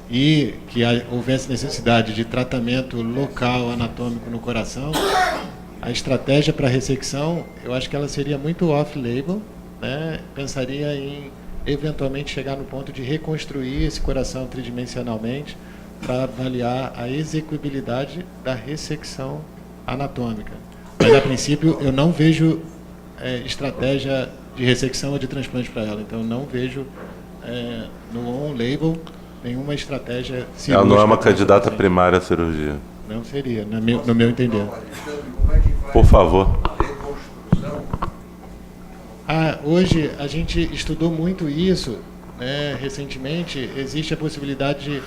e que houvesse necessidade de tratamento local, anatômico no coração, a estratégia para a ressecção, eu acho que ela seria muito off-label, né? Pensaria em eventualmente chegar no ponto de reconstruir esse coração tridimensionalmente para avaliar a execuibilidade da ressecção anatômica. Mas, a princípio, eu não vejo estratégia de ressecção ou de transplante para ela. Então, eu não vejo no on-label nenhuma estratégia cirúrgica. Ela não é uma candidata primária à cirurgia? Não seria, no meu entender. Por favor. Hoje, a gente estudou muito isso, né? Recentemente, existe a possibilidade de,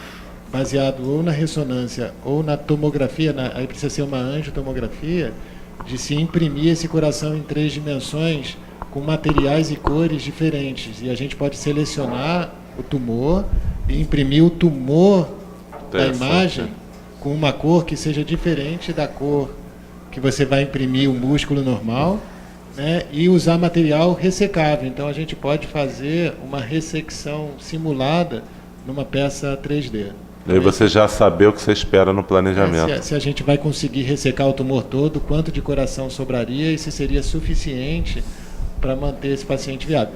baseado ou na ressonância ou na tomografia, aí precisa ser uma angiotomografia, de se imprimir esse coração em 3 dimensões com materiais e cores diferentes. E a gente pode selecionar o tumor e imprimir o tumor da imagem com uma cor que seja diferente da cor que você vai imprimir o músculo normal, né, e usar material ressecável. Então, a gente pode fazer uma ressecção simulada numa peça 3D. E aí você já saber o que você espera no planejamento. Se a gente vai conseguir ressecar o tumor todo, quanto de coração sobraria e se seria suficiente para manter esse paciente viável.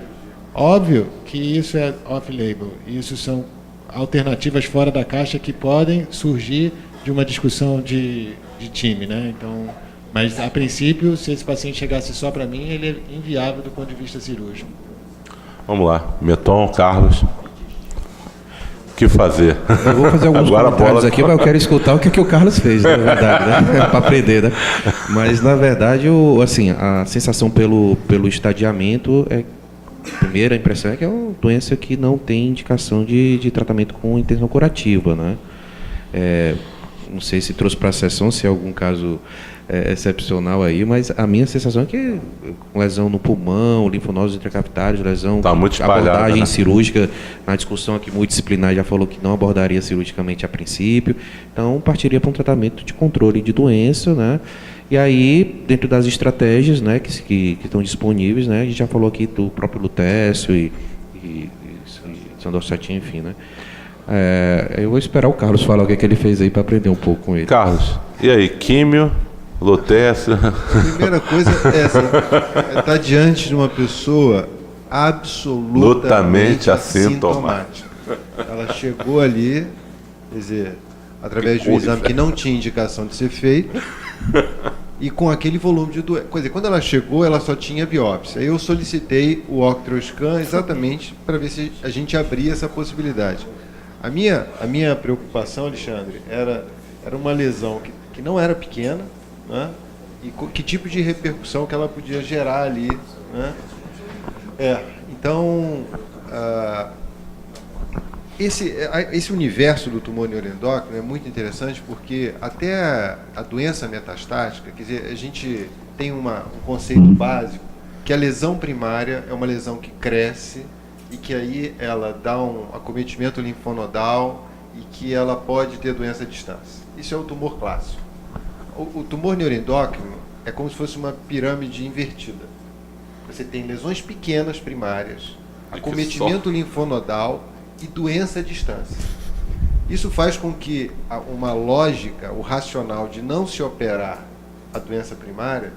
Óbvio que isso é off-label. Isso são alternativas fora da caixa que podem surgir de uma discussão de time, né? Então, mas, a princípio, se esse paciente chegasse só para mim, ele é inviável do ponto de vista cirúrgico. Vamos lá. Meton, Carlos. O que fazer? Eu vou fazer alguns comentários aqui, mas eu quero escutar o que o Carlos fez, na verdade, né? Para aprender, né? Mas, na verdade, assim, a sensação pelo estadiamento a primeira impressão é que é uma doença que não tem indicação de tratamento com intenção curativa, né? não sei se trouxe para a sessão, se é algum caso excepcional aí, mas a minha sensação é que lesão no pulmão, linfonodos intracapitários, lesão, tá muito espalhada, abordagem né? cirúrgica, na discussão aqui multidisciplinar já falou que não abordaria cirurgicamente a princípio, então partiria para um tratamento de controle de doença, né? E aí, dentro das estratégias, né, que estão disponíveis, né, a gente já falou aqui do próprio lutécio e sandostatina, enfim, né? Eu vou esperar o Carlos falar o que ele fez aí para aprender um pouco com ele. Carlos, e aí, químio, lutécio? A primeira coisa é essa, está diante de uma pessoa absolutamente assintomática. Ela chegou ali, quer dizer, através de um exame que não tinha indicação de ser feito, e com aquele volume de doença. Quer dizer, quando ela chegou, ela só tinha biópsia. Eu solicitei o Octroscan exatamente para ver se a gente abria essa possibilidade. A minha preocupação, Alexandre, era uma lesão que não era pequena, né? E que tipo de repercussão que ela podia gerar ali, né? Então, esse universo do tumor neuroendócrino é muito interessante porque até a doença metastática, quer dizer, a gente tem um conceito básico que a lesão primária é uma lesão que cresce e que aí ela dá um acometimento linfonodal e que ela pode ter doença à distância. Isso é o tumor clássico. O tumor neuroendócrino é como se fosse uma pirâmide invertida. Você tem lesões pequenas primárias, acometimento linfonodal e doença à distância. Isso faz com que uma lógica, o racional de não se operar a doença primária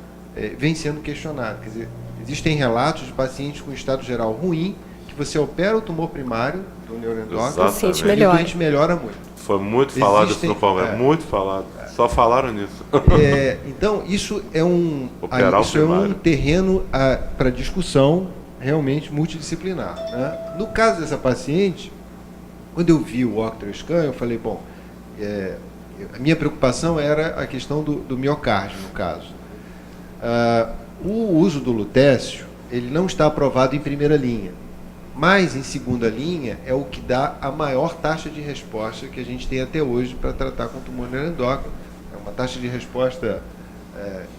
vem sendo questionado. Quer dizer, existem relatos de pacientes com estado geral ruim que você opera o tumor primário do neuroendócrino e o doente melhora muito. Foi muito falado isso no Congresso, muito falado. Só falaram nisso. Então, isso é um terreno para discussão realmente multidisciplinar, né? No caso dessa paciente, quando eu vi o Octroscan, eu falei, bom, a minha preocupação era a questão do miocárdio, no caso. O uso do lutécio, ele não está aprovado em primeira linha, mas em segunda linha é o que dá a maior taxa de resposta que a gente tem até hoje para tratar com tumor neuroendócrino. É uma taxa de resposta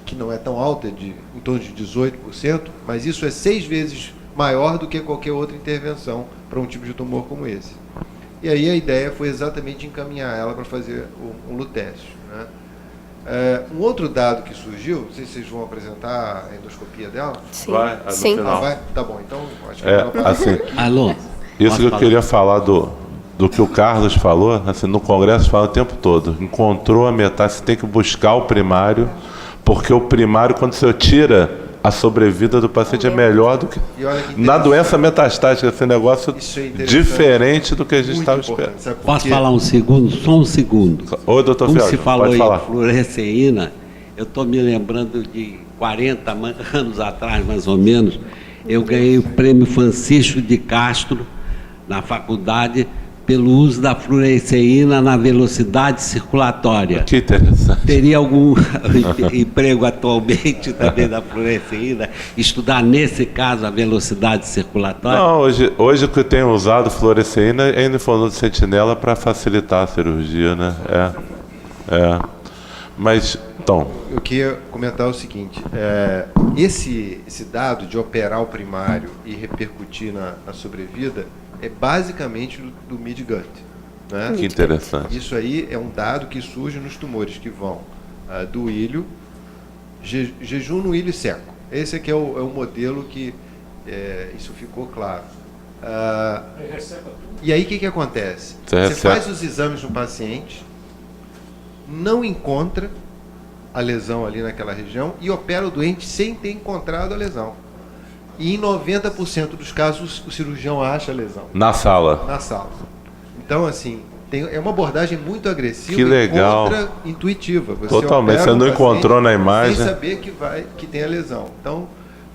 que não é tão alta, em torno de 18%, mas isso é 6 vezes maior do que qualquer outra intervenção para um tipo de tumor como esse. E aí a ideia foi exatamente encaminhar ela para fazer um lutécio, né? Um outro dado que surgiu, não sei se vocês vão apresentar a endoscopia dela. Sim. Vai, no final. Vai? Tá bom, então acho que assim, Alô? Isso que eu queria falar do que o Carlos falou, assim, no Congresso fala o tempo todo, encontrou a metástase, tem que buscar o primário, porque o primário, quando você tira, a sobrevida do paciente é melhor do que na doença metastática, esse negócio diferente do que a gente estava esperando. Posso falar um segundo? Só um segundo. Oi, doutor Como Fialho, se falou pode falar. em fluoresceína, eu estou me lembrando de 40 anos atrás, mais ou menos, eu ganhei o prêmio Francisco de Castro na faculdade pelo uso da fluoresceína na velocidade circulatória. Que interessante. Teria algum emprego atualmente também da fluoresceína, estudar nesse caso a velocidade circulatória? Não, hoje que eu tenho usado fluoresceína é linfonodo de sentinela para facilitar a cirurgia, né? Mas, então... Eu queria comentar o seguinte, esse dado de operar o primário e repercutir na sobrevida é basicamente do mid-gut, né? Que interessante. Isso aí é um dado que surge nos tumores que vão do ilho, jejum no ilho seco. Esse aqui é o modelo que isso ficou claro. E aí o que acontece? Você faz os exames no paciente, não encontra a lesão ali naquela região e opera o doente sem ter encontrado a lesão. E em 90% dos casos o cirurgião acha a lesão. Na sala. Na sala. Então, assim, é uma abordagem muito agressiva que legal. E contra-intuitiva. Totalmente, você não encontrou na imagem. Sem saber que tem a lesão. Então,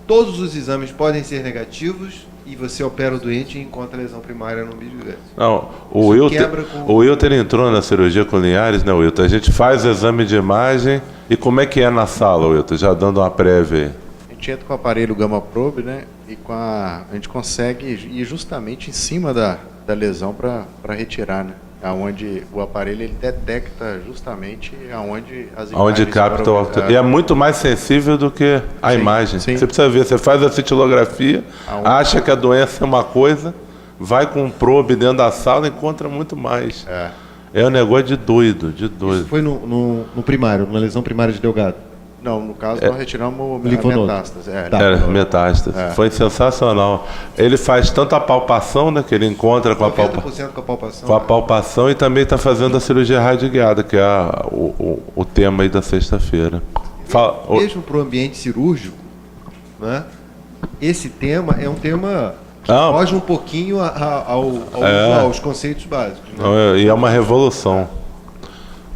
todos os exames podem ser negativos e você opera o doente e encontra a lesão primária no mid-gut. Não, o Wilter entrou na cirurgia com Linhares, né, Wilter? A gente faz o exame de imagem e como é que é na sala, Wilter? Já dando uma prévia. A gente entra com o aparelho Gamma Probe, né? E a gente consegue ir justamente em cima da lesão para retirar, né? onde o aparelho ele detecta justamente aonde as Onde imagens capta o foram- alto. E é muito mais sensível do que a Sim, imagem. sim. Você precisa ver, você faz a cintilografia, Aonde- acha que a doença é uma coisa, vai com um probe dentro da sala e encontra muito mais. É um negócio de doido, de doido. Isso foi no primário, numa lesão primária de Delgado. Não, no caso nós retiramos a Linfonodo. metástase. Metástase. Foi sensacional. Ele faz tanto a palpação, né, que ele encontra com a 90% com a palpação. com a palpação, e também está fazendo a cirurgia radioguiada, que é o tema aí da sexta-feira. Mesmo para o ambiente cirúrgico, né, esse tema é um tema que foge um pouquinho aos conceitos básicos. Né? E é uma revolução.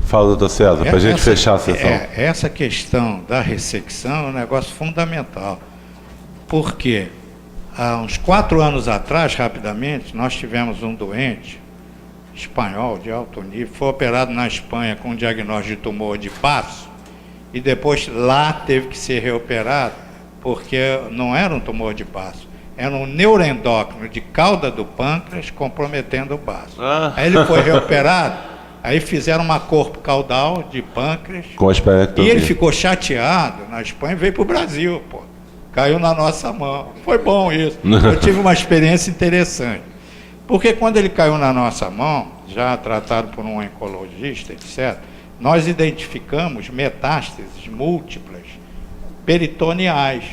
Fala, doutor César, para a gente fechar a sessão. Essa questão da ressecção é um negócio fundamental. Porque há uns 4 anos atrás, rapidamente, nós tivemos um doente espanhol de alto nível, foi operado na Espanha com um diagnóstico de tumor de baço, e depois lá teve que ser reoperado, porque não era um tumor de baço, era um neuroendócrino de cauda do pâncreas comprometendo o baço. Aí ele foi reoperado. Aí fizeram uma corpo caudal de pâncreas. Com a e ele ficou chateado na Espanha e veio para o Brasil, pô. Caiu na nossa mão. Foi bom isso. Eu tive uma experiência interessante. Porque quando ele caiu na nossa mão, já tratado por um oncologista, etc., nós identificamos metástases múltiplas peritoneais.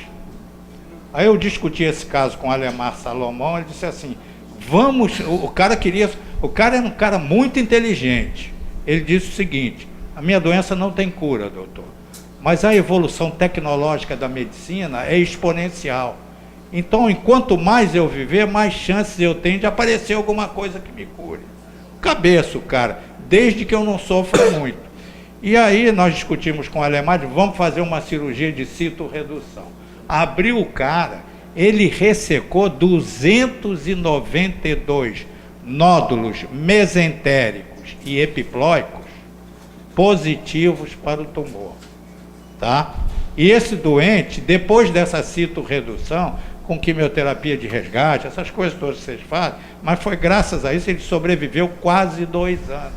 Aí eu discuti esse caso com o Alemar Salomão, ele disse assim, o cara era um cara muito inteligente. Ele disse o seguinte, a minha doença não tem cura, doutor, mas a evolução tecnológica da medicina é exponencial. Então, enquanto mais eu viver, mais chances eu tenho de aparecer alguma coisa que me cure. Cabeça, cara, desde que eu não sofra muito. E aí nós discutimos com o Alemar, vamos fazer uma cirurgia de citorredução. Abriu o cara, ele ressecou 292 nódulos mesentéricos e epiploicos positivos para o tumor, tá? E esse doente, depois dessa citorredução, com quimioterapia de resgate, essas coisas todas que vocês fazem, mas foi graças a isso ele sobreviveu quase 2 anos,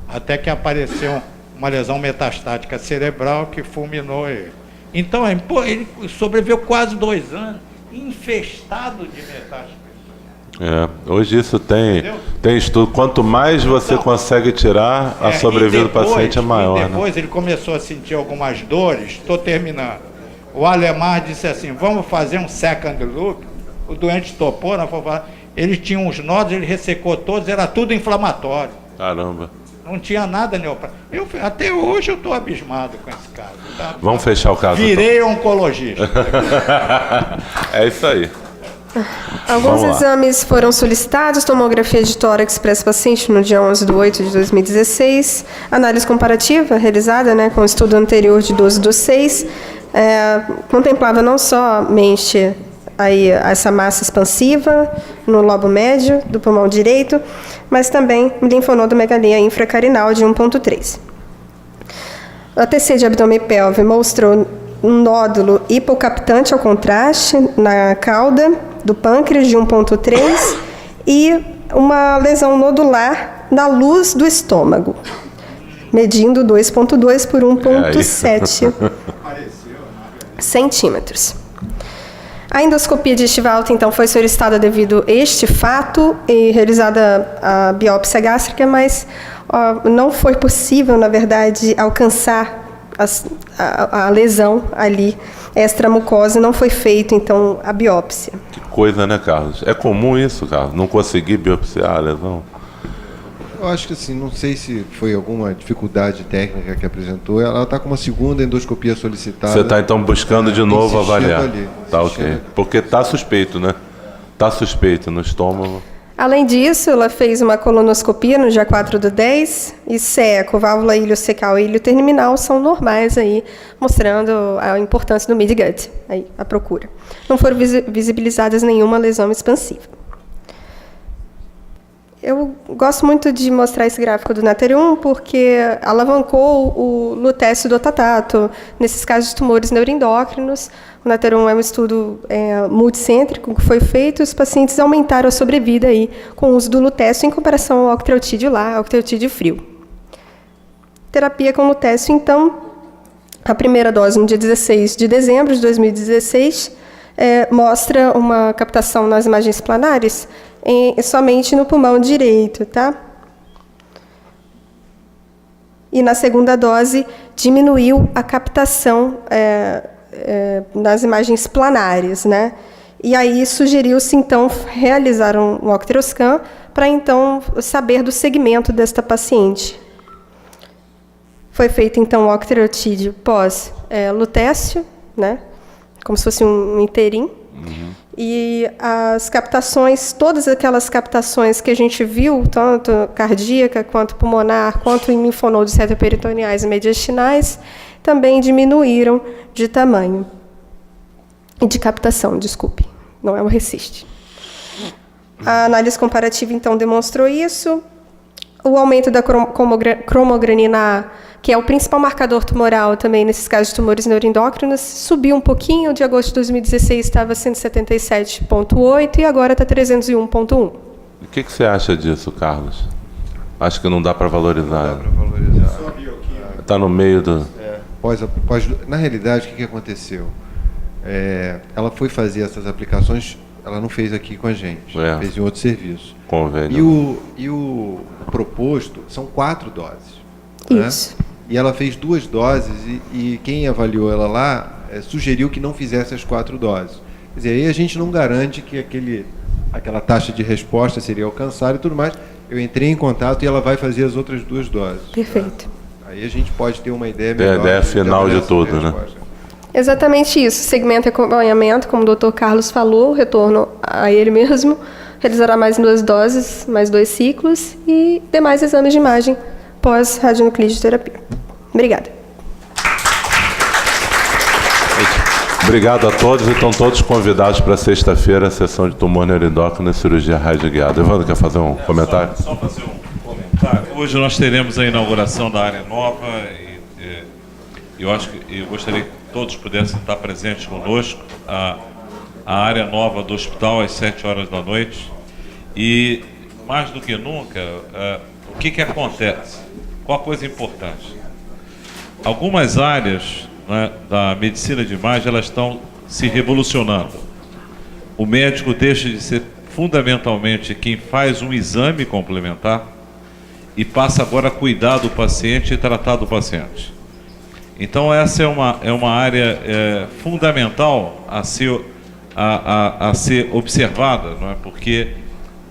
até que apareceu uma lesão metastática cerebral que fulminou ele. Então, ele sobreviveu quase 2 anos, infestado de metástase. Hoje isso tem estudo. Quanto mais você consegue tirar, a sobrevida do paciente é maior. E depois ele começou a sentir algumas dores, estou terminando. O Alemar disse assim, vamos fazer um second look. O doente topou, ele tinha uns nódulos, ele ressecou todos, era tudo inflamatório. Caramba. Não tinha nada neoplástico. Até hoje eu estou abismado com esse caso. Tá? Vamos fechar o caso. Virei oncologista. É isso aí. Alguns exames foram solicitados, tomografia de tórax para esse paciente no dia 11/8/2016, análise comparativa realizada com o estudo anterior de 12/6, contemplava não somente aí essa massa expansiva no lobo médio do pulmão direito, mas também linfonodomegalia infracarinal de 1.3. O ATC de abdômen e pelve mostrou um nódulo hipocaptante ao contraste na cauda do pâncreas de 1.3 e uma lesão nodular na luz do estômago, medindo 2.2 por 1.7 centímetros. A endoscopia digestiva alta, então, foi solicitada devido a este fato e realizada a biópsia gástrica, mas não foi possível, na verdade, alcançar a lesão ali extramucosa, não foi feito, então, a biópsia. Que coisa, né, Carlos? É comum isso, Carlos? Não conseguir biopsiar a lesão? Eu acho que assim, não sei se foi alguma dificuldade técnica que apresentou. Ela está com uma segunda endoscopia solicitada. Você está então buscando de novo avaliar. Ali, tá ok. Porque está suspeito, né? Está suspeito no estômago. Além disso, ela fez uma colonoscopia no dia 4/10 e seco, válvula iliocecal e ilho terminal são normais aí, mostrando a importância do midgut, aí a procura. Não foram visibilizadas nenhuma lesão expansiva. Eu gosto muito de mostrar esse gráfico do Nater-1 porque alavancou o lutécio do otatato nesses casos de tumores neuroendócrinos. O Nater-1 é um estudo multicêntrico que foi feito e os pacientes aumentaram a sobrevida aí com o uso do lutécio em comparação ao octreotide lá, ao octreotide frio. Terapia com lutécio, então, a primeira dose no dia 16 de dezembro de 2016 mostra uma captação nas imagens planares somente no pulmão direito, tá? E na segunda dose diminuiu a captação nas imagens planares, né? E aí sugeriu-se então realizar um octroscan para então saber do segmento desta paciente. Foi feito então o octreotide pós lutécio, né? Como se fosse um interim. E as captações, todas aquelas captações que a gente viu, tanto cardíaca, quanto pulmonar, quanto em linfonodos retroperitoneais e mediastinais, também diminuíram de tamanho. E de captação, desculpe, não é o RECIST. A análise comparativa, então, demonstrou isso. O aumento da cromogranina A, que é o principal marcador tumoral também nesses casos de tumores neuroendócrinos, subiu um pouquinho. De agosto de 2016 estava 177,8 e agora está 301,1. O que você acha disso, Carlos? Acho que não dá para valorizar. Não dá para valorizar. Está no meio do... Na realidade, o que aconteceu? Ela foi fazer essas aplicações, ela não fez aqui com a gente, fez em outro serviço. Convênio. E o proposto são 4 doses. Isso. Né? E ela fez 2 doses e quem avaliou ela lá sugeriu que não fizesse as 4 doses. Quer dizer, aí a gente não garante que aquela taxa de resposta seria alcançada e tudo mais. Eu entrei em contato e ela vai fazer as outras 2 doses. Perfeito. Tá? Aí a gente pode ter uma ideia melhor. A ideia final de tudo, né? Exatamente isso. Segmento e acompanhamento, como o Dr. Carlos falou, retorno a ele mesmo, realizará mais 2 doses, mais 2 ciclos e demais exames de imagem pós-radionuclide de terapia. Obrigada. Obrigado a todos e estão todos convidados para sexta-feira, a sessão de tumor neuroendócrino e cirurgia radioguiada. Evandro, quer fazer um comentário? Só fazer um comentário. Hoje nós teremos a inauguração da área nova e eu gostaria que todos pudessem estar presentes conosco. A área nova do hospital às 7 horas da noite. E, mais do que nunca, o que acontece? Qual a coisa importante? Algumas áreas, né, da medicina de imagem, elas estão se revolucionando. O médico deixa de ser fundamentalmente quem faz um exame complementar e passa agora a cuidar do paciente e tratar do paciente. Então essa é uma área fundamental a ser observada, não é? Porque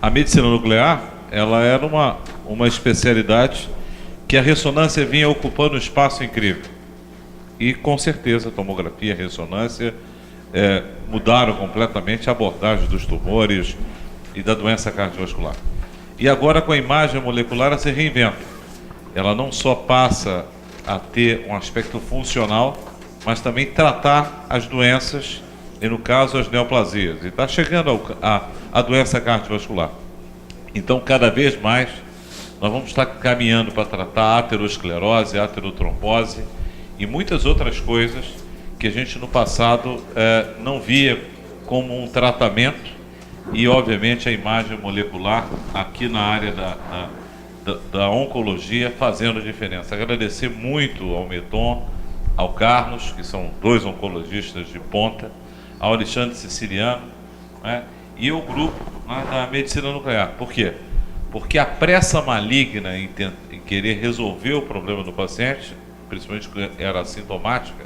a medicina nuclear ela era uma especialidade que a ressonância vinha ocupando um espaço incrível. E com certeza a tomografia e a ressonância mudaram completamente a abordagem dos tumores e da doença cardiovascular. E agora com a imagem molecular ela se reinventa. Ela não só passa a ter um aspecto funcional, mas também tratar as doenças, e no caso as neoplasias. E está chegando a doença cardiovascular. Então cada vez mais nós vamos estar caminhando para tratar a aterosclerose, a aterotrombose e muitas outras coisas que a gente no passado não via como um tratamento e, obviamente, a imagem molecular aqui na área da oncologia fazendo diferença. Agradecer muito ao Meton, ao Carlos, que são 2 oncologistas de ponta, ao Alexandre Siciliano, né, e ao grupo, né, da medicina nuclear. Por quê? Porque a pressa maligna em querer resolver o problema do paciente, principalmente que era assintomática,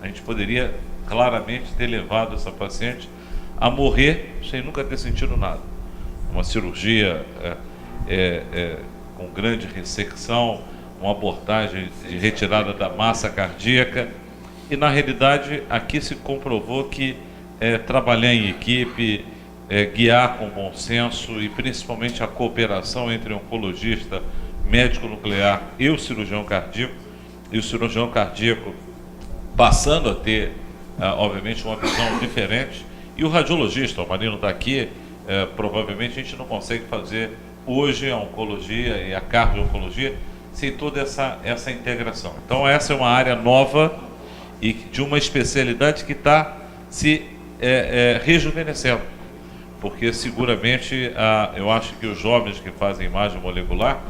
a gente poderia claramente ter levado essa paciente a morrer sem nunca ter sentido nada. Uma cirurgia com grande ressecção, uma abordagem de retirada da massa cardíaca e, na realidade, aqui se comprovou que trabalhar em equipe, guiar com bom senso e principalmente a cooperação entre o oncologista, médico nuclear e o cirurgião cardíaco passando a ter, obviamente, uma visão diferente. E o radiologista, o Marino está aqui, provavelmente a gente não consegue fazer hoje a oncologia e a cardio-oncologia sem toda essa integração. Então essa é uma área nova e de uma especialidade que está se rejuvenescendo, porque seguramente eu acho que os jovens que fazem imagem molecular,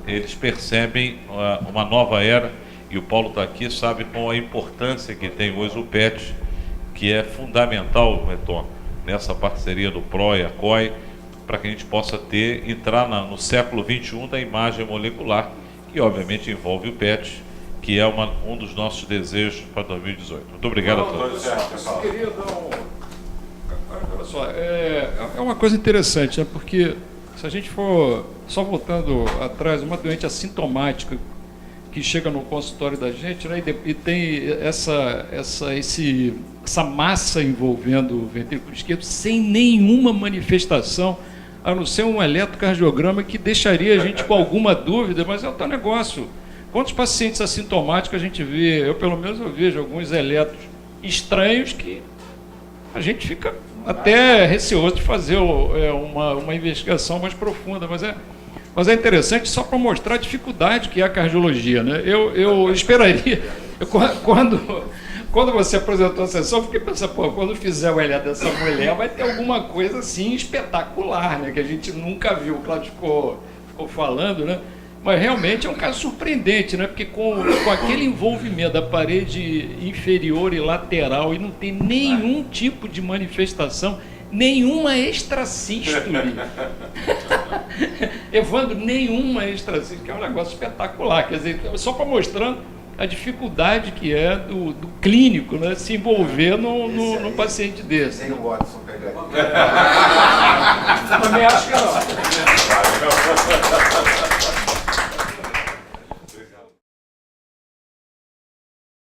eles percebem uma nova era, e o Paulo está aqui, sabe com a importância que tem hoje o PET, que é fundamental, Retorno, nessa parceria do PRO e a COI, para que a gente possa entrar no século XXI da imagem molecular, que obviamente envolve o PET, que é um dos nossos desejos para 2018. Muito obrigado a todos. Eu queria dar olha só, é uma coisa interessante, né? Porque se a gente for, só voltando atrás, uma doente assintomática que chega no consultório da gente, né, e tem essa massa envolvendo o ventrículo esquerdo sem nenhuma manifestação, a não ser um eletrocardiograma que deixaria a gente com alguma dúvida, mas é outro negócio. Quantos pacientes assintomáticos a gente vê? Pelo menos eu vejo alguns eletros estranhos que a gente fica até receoso de fazer uma investigação mais profunda, mas é interessante só para mostrar a dificuldade que é a cardiologia, né? Eu esperaria, quando você apresentou a sessão, eu fiquei pensando, quando fizer o eletro dessa mulher, vai ter alguma coisa assim espetacular, né? Que a gente nunca viu. O Cláudio ficou falando, né? Mas realmente é um caso surpreendente, né? Porque com aquele envolvimento da parede inferior e lateral e não tem nenhum tipo de manifestação, nenhuma extrasístole. Evandro, nenhuma extrasístole, que é um negócio espetacular. Quer dizer, só para mostrando a dificuldade que é do clínico, né, se envolver num paciente desse. Nem o Watson pegaria. Também acho que não.